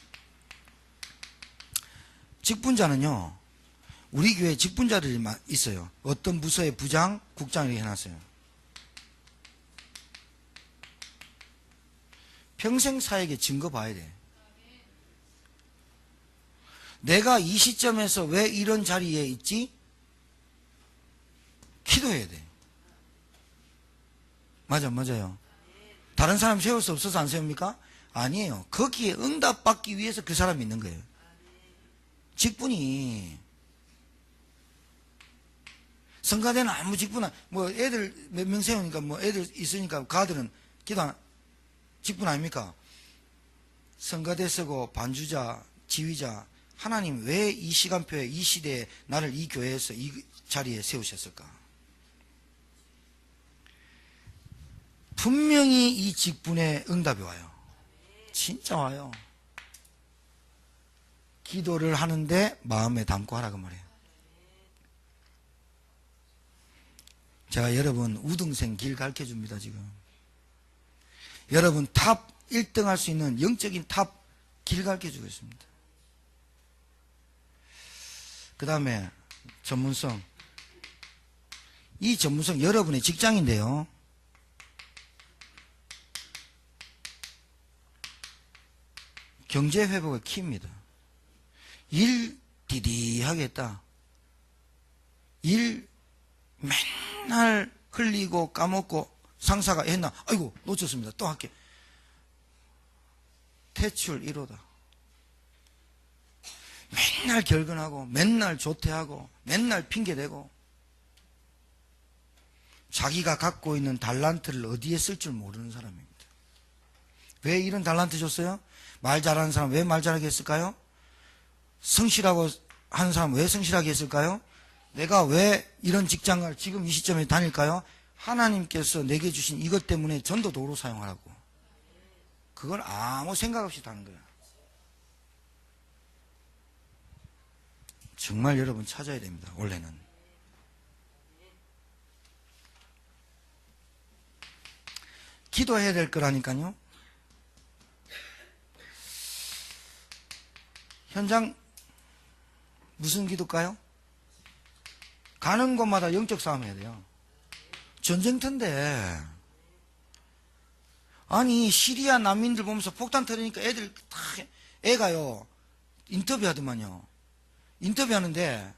직분자는요, 우리 교회에 직분자들이 있어요. 어떤 부서의 부장, 국장 이렇게 해놨어요. 평생 사역에 증거 봐야 돼. 내가 이 시점에서 왜 이런 자리에 있지? 기도해야 돼. 맞아요. 다른 사람 세울 수 없어서 안 세웁니까? 아니에요. 거기에 응답받기 위해서 그 사람이 있는 거예요. 직분이 성가대는 아무 직분 뭐 애들 몇 명 세우니까 뭐 애들 있으니까 그 아들은 기도 안 직분 아닙니까? 성가대 쓰고 반주자, 지휘자 하나님 왜 이 시간표에 이 시대에 나를 이 교회에서 이 자리에 세우셨을까? 분명히 이 직분에 응답이 와요. 진짜 와요. 기도를 하는데 마음에 담고 하라 그 말이에요. 제가 여러분 우등생 길 가르쳐 줍니다. 지금 여러분 탑 1등 할 수 있는 영적인 탑 길 가르쳐 주고 있습니다. 그 다음에 전문성. 이 전문성 여러분의 직장인데요, 경제회복의 키입니다. 일 디디하게 했다. 일 맨날 흘리고 까먹고 상사가 했나? 아이고 놓쳤습니다. 또 할게. 퇴출 1호다. 맨날 결근하고 맨날 조퇴하고 맨날 핑계대고 자기가 갖고 있는 달란트를 어디에 쓸 줄 모르는 사람입니다. 왜 이런 달란트 줬어요? 말 잘하는 사람 왜 말 잘하게 했을까요? 성실하고 하는 사람 왜 성실하게 했을까요? 내가 왜 이런 직장을 지금 이 시점에 다닐까요? 하나님께서 내게 주신 이것 때문에 전도 도로 사용하라고. 그걸 아무 생각 없이 다는 거야. 정말 여러분 찾아야 됩니다. 원래는. 기도해야 될 거라니까요. 현장 무슨 기도일까요? 가는 곳마다 영적 싸움 해야 돼요. 전쟁터인데 아니 시리아 난민들 보면서 폭탄 터지니까 애들 다 애가요 인터뷰하더만요. 인터뷰하는데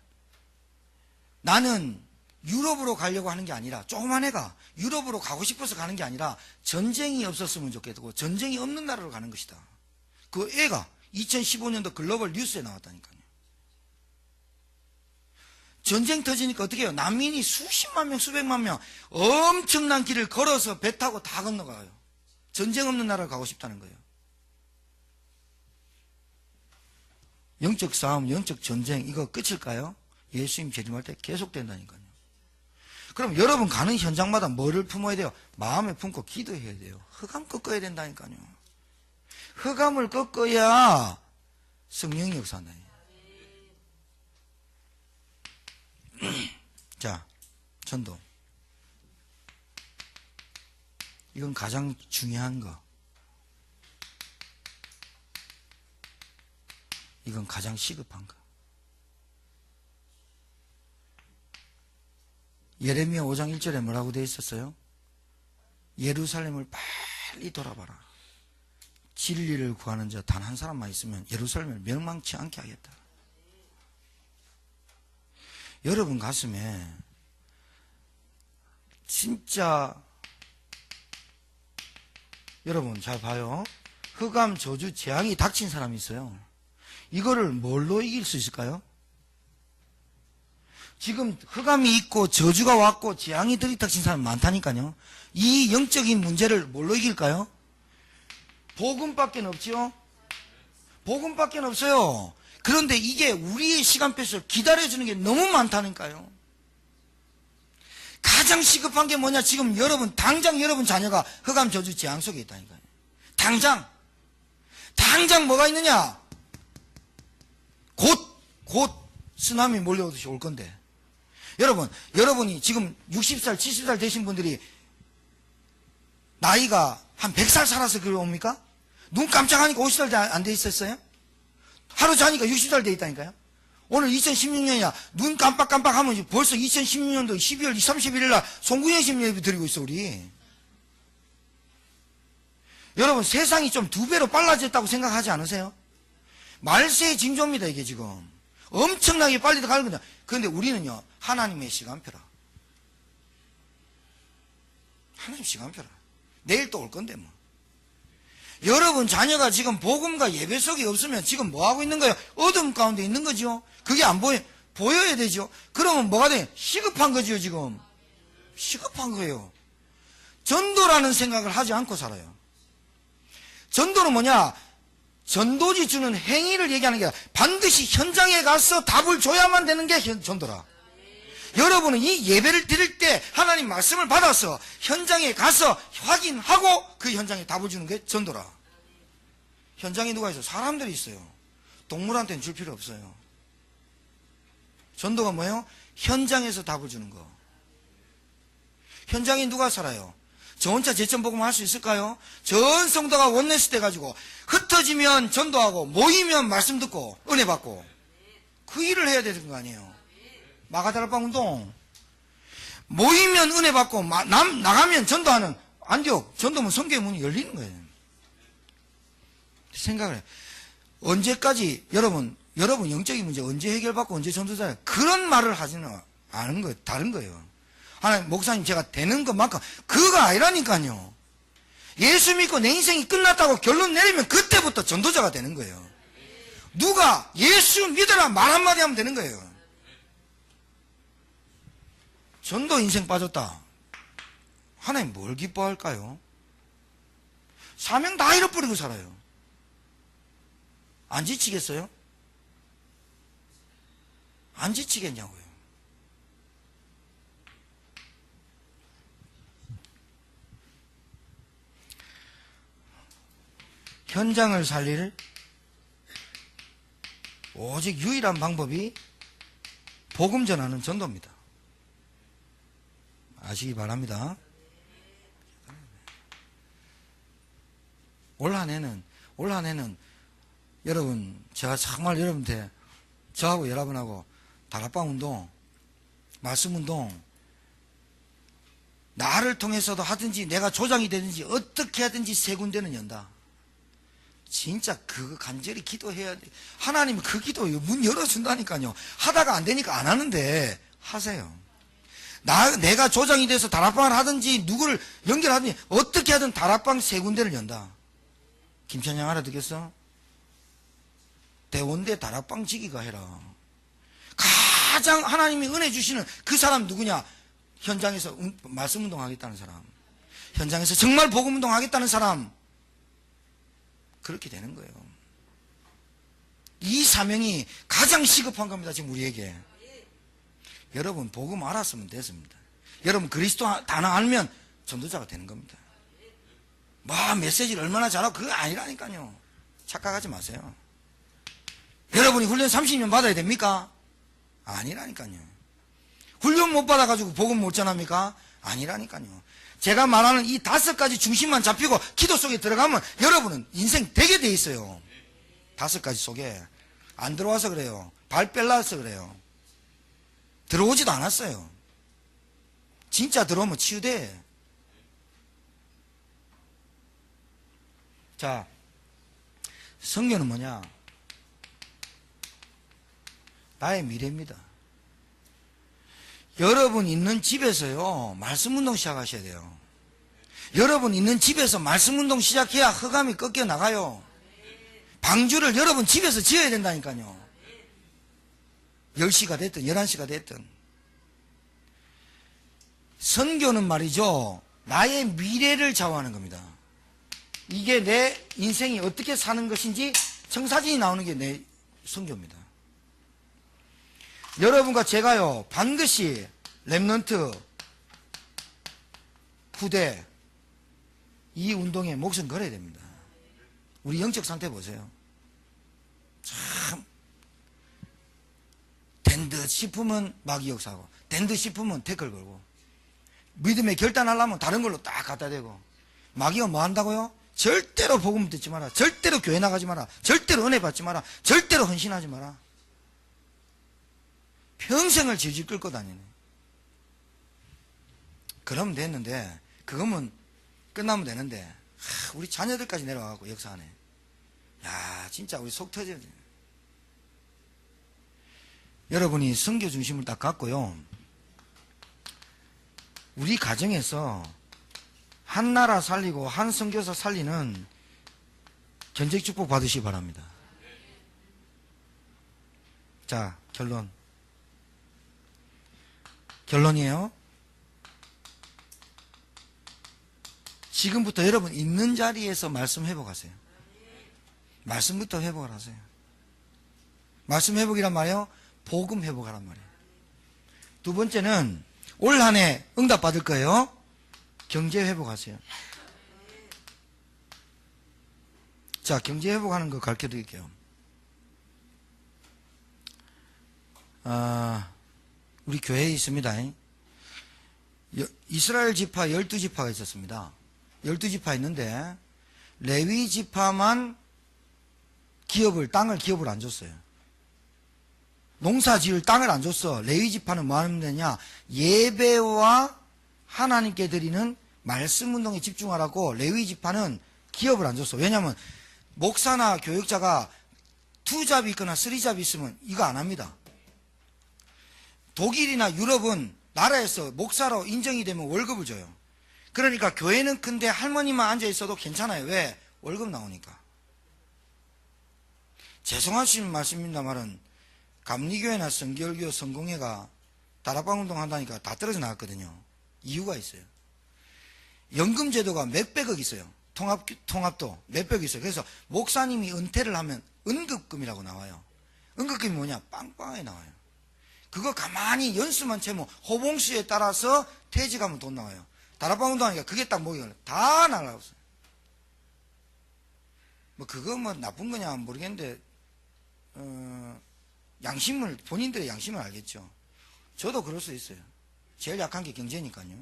나는 유럽으로 가려고 하는 게 아니라 조그만 애가 유럽으로 가고 싶어서 가는 게 아니라 전쟁이 없었으면 좋겠고 전쟁이 없는 나라로 가는 것이다. 그 애가 2015년도 글로벌 뉴스에 나왔다니까요. 전쟁 터지니까 어떻게 해요? 난민이 수십만 명, 수백만 명 엄청난 길을 걸어서 배 타고 다 건너가요. 전쟁 없는 나라로 가고 싶다는 거예요. 영적 싸움, 영적 전쟁 이거 끝일까요? 예수님 재림할 때 계속된다니까요. 그럼 여러분 가는 현장마다 뭐를 품어야 돼요? 마음에 품고 기도해야 돼요. 흑암 꺾어야 된다니까요. 흑암을 꺾어야 성령이 역사한다. 자, 전도. 이건 가장 중요한 거. 이건 가장 시급한 거. 예레미야 5장 1절에 뭐라고 되어 있었어요? 예루살렘을 빨리 돌아봐라. 진리를 구하는 자 단 한 사람만 있으면 예루살렘을 멸망치 않게 하겠다. 여러분 가슴에 진짜 여러분 잘 봐요. 흑암, 저주, 재앙이 닥친 사람이 있어요. 이거를 뭘로 이길 수 있을까요? 지금 흑암이 있고 저주가 왔고 재앙이 들이닥친 사람 많다니까요. 이 영적인 문제를 뭘로 이길까요? 복음밖에 없지요. 복음밖에 없어요. 그런데 이게 우리의 시간표에서 기다려주는 게 너무 많다니까요. 가장 시급한 게 뭐냐? 지금 여러분, 당장 여러분 자녀가 흑암, 저주, 재앙 속에 있다니까요. 당장 뭐가 있느냐? 곧 쓰나미 몰려오듯이 올 건데. 여러분이 지금 60살, 70살 되신 분들이 나이가 한 100살 살아서 그래 옵니까? 눈 깜짝하니까 50살 안 돼 있었어요? 하루 자니까 60살 돼 있다니까요? 오늘 2016년이야. 눈 깜빡깜빡 하면 벌써 2016년도 12월 31일 날 송구영심 예배 드리고 있어, 우리. 여러분, 세상이 좀 2배로 빨라졌다고 생각하지 않으세요? 말세의 징조입니다, 이게 지금. 엄청나게 빨리 가는 거냐. 그런데 우리는요, 하나님의 시간표라. 하나님 시간표라. 내일 또 올 건데, 뭐. 여러분 자녀가 지금 복음과 예배 속에 없으면 지금 뭐 하고 있는 거예요? 어둠 가운데 있는 거죠. 그게 안 보여야 되죠. 그러면 뭐가 돼? 시급한 거죠, 지금. 시급한 거예요. 전도라는 생각을 하지 않고 살아요. 전도는 뭐냐? 전도지 주는 행위를 얘기하는 게 아니라 반드시 현장에 가서 답을 줘야만 되는 게 전도라. 여러분은 이 예배를 드릴 때 하나님 말씀을 받아서 현장에 가서 확인하고 그 현장에 답을 주는 게 전도라. 현장에 누가 있어요? 사람들이 있어요. 동물한테는 줄 필요 없어요. 전도가 뭐예요? 현장에서 답을 주는 거. 현장에 누가 살아요? 저 혼자 제천복음 할 수 있을까요? 전 성도가 원내스 돼 가지고 흩어지면 전도하고 모이면 말씀 듣고 은혜 받고 그 일을 해야 되는 거 아니에요? 마가다락방 운동. 모이면 은혜 받고 나가면 전도하는 안디옥 전도면 성경의 문이 열리는 거예요. 생각을 해요. 언제까지 여러분 영적인 문제 언제 해결받고 언제 전도자예요? 그런 말을 하지는 않은 거예요. 다른 거예요. 하나님 목사님 제가 되는 것만큼 그거 아니라니까요. 예수 믿고 내 인생이 끝났다고 결론 내리면 그때부터 전도자가 되는 거예요. 누가 예수 믿어라 말 한마디 하면 되는 거예요. 전도 인생 빠졌다. 하나님 뭘 기뻐할까요? 사명 다 잃어버리고 살아요. 안 지치겠어요? 안 지치겠냐고요. 현장을 살릴 오직 유일한 방법이 복음 전하는 전도입니다. 아시기 바랍니다. 올 한 해는 여러분 제가 정말 여러분한테 저하고 여러분하고 다락방 운동, 말씀 운동 나를 통해서도 하든지 내가 조장이 되든지 어떻게 하든지 3군데는 연다. 진짜 그거 간절히 기도해야 돼. 하나님은 그 기도 문 열어준다니까요. 하다가 안 되니까 안 하는데 하세요. 내가 조장이 돼서 다락방을 하든지 누구를 연결하든지 어떻게 하든 다락방 3군데를 연다. 김천양 알아듣겠어? 대원대 다락방 지기가 해라. 가장 하나님이 은혜 주시는 그 사람 누구냐? 현장에서 말씀 운동하겠다는 사람, 현장에서 정말 복음 운동하겠다는 사람. 그렇게 되는 거예요. 이 사명이 가장 시급한 겁니다, 지금 우리에게. 여러분 복음 알았으면 됐습니다. 여러분 그리스도 단어 알면 전도자가 되는 겁니다. 뭐 메시지를 얼마나 잘하고 그거 아니라니까요. 착각하지 마세요. 여러분이 훈련 30년 받아야 됩니까? 아니라니까요. 훈련 못 받아가지고 복음 못 전합니까? 아니라니까요. 제가 말하는 이 5가지 중심만 잡히고 기도 속에 들어가면 여러분은 인생 되게 돼 있어요. 5가지 속에. 안 들어와서 그래요. 발 뺄라서 그래요. 들어오지도 않았어요. 진짜 들어오면 치유돼. 자, 성교는 뭐냐? 나의 미래입니다. 여러분 있는 집에서요, 말씀 운동 시작하셔야 돼요. 여러분 있는 집에서 말씀 운동 시작해야 흑암이 꺾여 나가요. 방주를 여러분 집에서 지어야 된다니까요. 10시가 됐든 11시가 됐든. 선교는 말이죠, 나의 미래를 좌우하는 겁니다. 이게 내 인생이 어떻게 사는 것인지 청사진이 나오는 게 내 선교입니다. 여러분과 제가요, 반드시 랩넌트 후대 이 운동에 목숨 걸어야 됩니다. 우리 영적 상태 보세요. 참 된 듯 싶으면 마귀 역사하고, 된 듯 싶으면 태클 걸고, 믿음에 결단하려면 다른 걸로 딱 갖다 대고. 마귀가 뭐 한다고요? 절대로 복음 듣지 마라, 절대로 교회 나가지 마라, 절대로 은혜 받지 마라, 절대로 헌신하지 마라. 평생을 질질 끌고 다니네. 그러면 됐는데, 그거면 끝나면 되는데, 우리 자녀들까지 내려와갖고 역사하네. 야, 진짜 우리 속 터져야 돼. 여러분이 선교 중심을 딱 갖고요, 우리 가정에서 한 나라 살리고 한 선교사 살리는 견적 축복 받으시기 바랍니다. 자, 결론이에요. 지금부터 여러분 있는 자리에서 말씀 회복하세요. 말씀부터 회복을 하세요. 말씀 회복이란 말이에요, 복음 회복하란 말이에요. 두 번째는 올 한 해 응답 받을 거예요. 경제 회복하세요. 자, 경제 회복하는 거 가르쳐 드릴게요. 우리 교회에 있습니다. 이스라엘 지파 12지파가 있었습니다. 12지파 있는데 레위 지파만 땅을 기업을 안 줬어요. 농사 지을 땅을 안 줬어. 레위 지파는 뭐 하면 되냐? 예배와 하나님께 드리는 말씀 운동에 집중하라고 레위 지파는 기업을 안 줬어. 왜냐하면 목사나 교육자가 2잡이 있거나 3잡이 있으면 이거 안 합니다. 독일이나 유럽은 나라에서 목사로 인정이 되면 월급을 줘요. 그러니까 교회는 큰데 할머니만 앉아 있어도 괜찮아요. 왜? 월급 나오니까. 죄송하신 말씀입니다만은 감리교회나 성결교, 성공회가 다락방 운동 한다니까 다 떨어져 나갔거든요. 이유가 있어요. 연금 제도가 몇백억 있어요. 통합도 몇백억 있어요. 그래서 목사님이 은퇴를 하면 은급금이라고 나와요. 은급금이 뭐냐? 빵빵하게 나와요. 그거 가만히 연수만 채면 호봉수에 따라서 퇴직하면 돈 나와요. 다락방 운동하니까 그게 딱 목이 걸려. 다 날라갔어요. 뭐 그거 뭐 나쁜 거냐 모르겠는데 양심을, 본인들의 양심을 알겠죠. 저도 그럴 수 있어요. 제일 약한 게 경제니까요.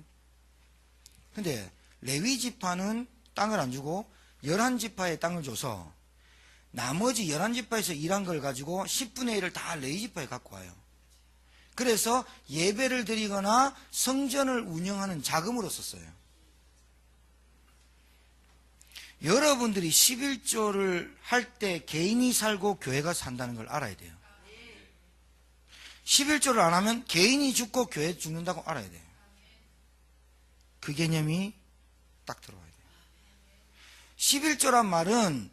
근데 레위 지파는 땅을 안 주고 11지파에 땅을 줘서 나머지 11지파에서 일한 걸 가지고 10분의 1을 다 레위 지파에 갖고 와요. 그래서 예배를 드리거나 성전을 운영하는 자금으로 썼어요. 여러분들이 11조를 할 때 개인이 살고 교회가 산다는 걸 알아야 돼요. 11조를 안 하면 개인이 죽고 교회 죽는다고 알아야 돼요. 그 개념이 딱 들어와야 돼요. 11조란 말은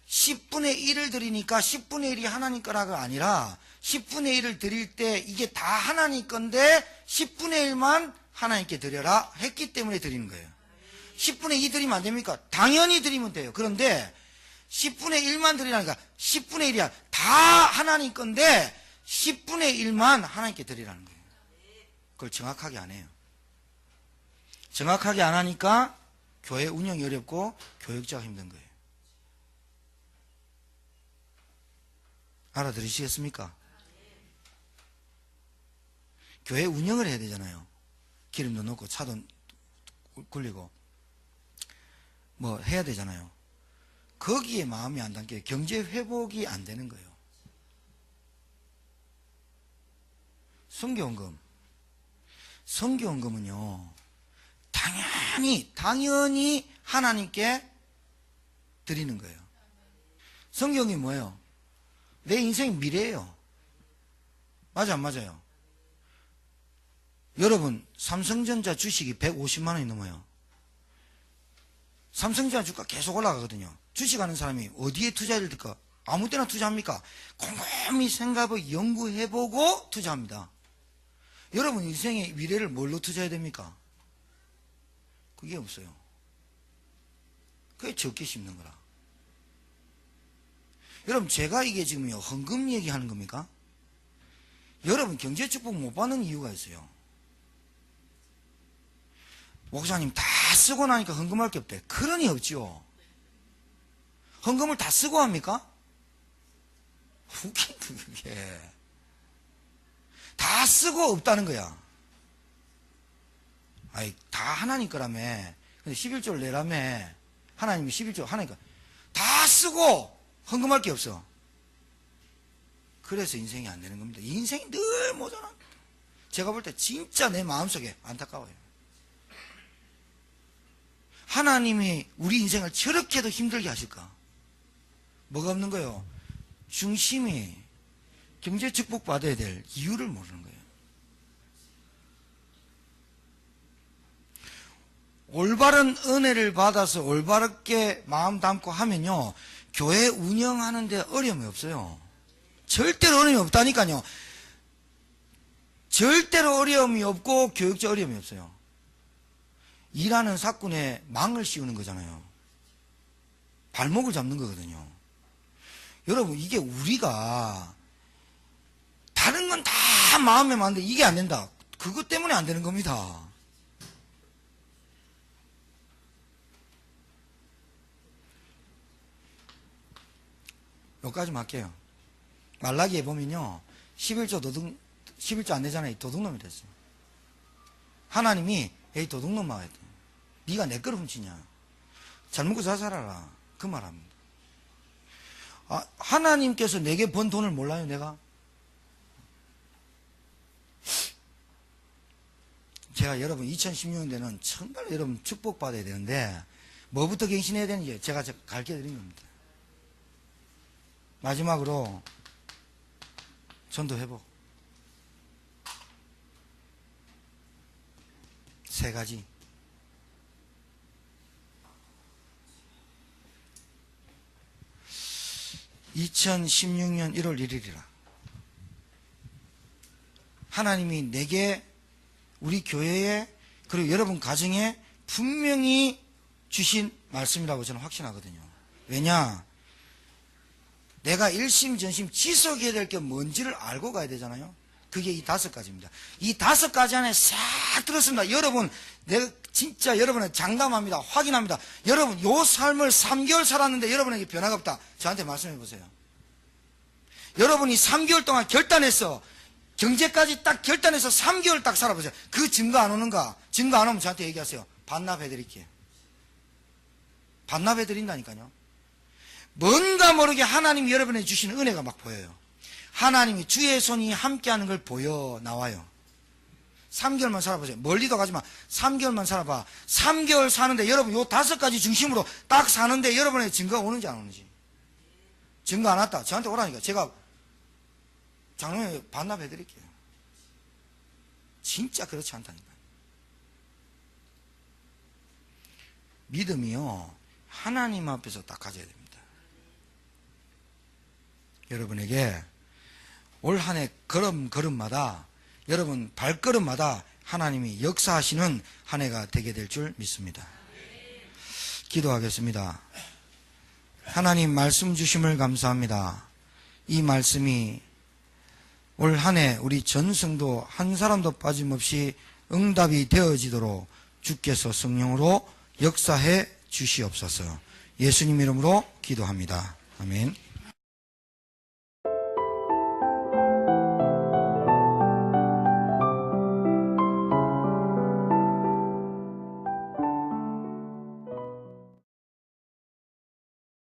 10분의 1을 드리니까 10분의 1이 하나님 거라가 아니라 10분의 1을 드릴 때 이게 다 하나님 건데 10분의 1만 하나님께 드려라 했기 때문에 드리는 거예요. 10분의 2 드리면 안 됩니까? 당연히 드리면 돼요. 그런데 10분의 1만 드리라니까 10분의 1이야. 다 하나님 건데 10분의 1만 하나님께 드리라는 거예요. 그걸 정확하게 안 해요. 정확하게 안 하니까 교회 운영이 어렵고 교육자가 힘든 거예요. 알아들으시겠습니까? 교회 운영을 해야 되잖아요. 기름도 넣고 차도 굴리고 뭐 해야 되잖아요. 거기에 마음이 안 담겨 경제 회복이 안 되는 거예요. 선교헌금은요 당연히 하나님께 드리는 거예요. 성경이 뭐예요? 내 인생 미래예요. 맞아 안 맞아요? 여러분 삼성전자 주식이 150만 원이 넘어요. 삼성전자 주가 계속 올라가거든요. 주식하는 사람이 어디에 투자해야 될까? 아무 때나 투자합니까? 곰곰이 생각하고 연구해보고 투자합니다. 여러분 인생의 미래를 뭘로 투자해야 됩니까? 그게 없어요. 그게 적게 심는 거라. 여러분 제가 이게 지금 헌금 얘기하는 겁니까? 여러분 경제축복 못 받는 이유가 있어요. 목사님 다 쓰고 나니까 헌금할 게 없대. 그러니 없지요. 헌금을 다 쓰고 합니까? 웃긴 그게. 다 쓰고 없다는 거야. 아이, 다 하나님 거라며. 근데 11조를 내라며. 하나님이 11조 하나니까 다 쓰고 헌금할 게 없어. 그래서 인생이 안 되는 겁니다. 인생이 늘 모자라. 제가 볼 때 진짜 내 마음속에 안타까워요. 하나님이 우리 인생을 저렇게도 힘들게 하실까? 뭐가 없는 거예요? 중심이 경제 축복 받아야 될 이유를 모르는 거예요. 올바른 은혜를 받아서 올바르게 마음 담고 하면요 교회 운영하는데 어려움이 없어요. 절대로 어려움이 없다니까요. 절대로 어려움이 없고 교육적 어려움이 없어요. 일하는 사건에 망을 씌우는 거잖아요. 발목을 잡는 거거든요. 여러분 이게 우리가 다른 건 다 마음에 맞는데 이게 안 된다. 그것 때문에 안 되는 겁니다. 여기까지만 할게요. 말라기에 보면요 11조 안 내잖아요. 도둑놈이 됐어요. 하나님이 에이 도둑놈아 네가 내 거를 훔치냐. 잘 먹고 잘 살아라. 그 말합니다. 하나님께서 내게 번 돈을 몰라요 내가? 제가 여러분 2016년에는 정말 여러분 축복받아야 되는데 뭐부터 갱신해야 되는지 제가 가르쳐드린 겁니다. 마지막으로 전도 회복 3가지. (2016년 1월 1일이라) 하나님이 내게 우리 교회에 그리고 여러분 가정에 분명히 주신 말씀이라고 저는 확신하거든요. 왜냐? 내가 일심전심 지속해야 될 게 뭔지를 알고 가야 되잖아요. 그게 이 5가지입니다. 이 5가지 안에 싹 들었습니다. 여러분, 내가 진짜 여러분은 장담합니다. 확인합니다. 여러분, 요 삶을 3개월 살았는데 여러분에게 변화가 없다. 저한테 말씀해 보세요. 여러분이 3개월 동안 결단해서 경제까지 딱 결단해서 3개월 딱 살아보세요. 그 증거 안 오는가? 증거 안 오면 저한테 얘기하세요. 반납해 드릴게요. 반납해 드린다니까요. 뭔가 모르게 하나님이 여러분에게 주시는 은혜가 막 보여요. 하나님이 주의 손이 함께하는 걸 보여 나와요. 3개월만 살아보세요. 멀리도 가지마. 3개월만 살아봐. 3개월 사는데 여러분 요 5가지 중심으로 딱 사는데 여러분의 증거가 오는지 안 오는지. 증거 안 왔다. 저한테 오라니까. 제가 장로에 반납해 드릴게요. 진짜 그렇지 않다니까요. 믿음이요 하나님 앞에서 딱 가져야 됩니다. 여러분에게 올 한 해 걸음마다 여러분 발걸음마다 하나님이 역사하시는 한 해가 되게 될 줄 믿습니다. 기도하겠습니다. 하나님 말씀 주심을 감사합니다. 이 말씀이 올 한 해 우리 전성도 한 사람도 빠짐없이 응답이 되어지도록 주께서 성령으로 역사해 주시옵소서. 예수님 이름으로 기도합니다. 아멘.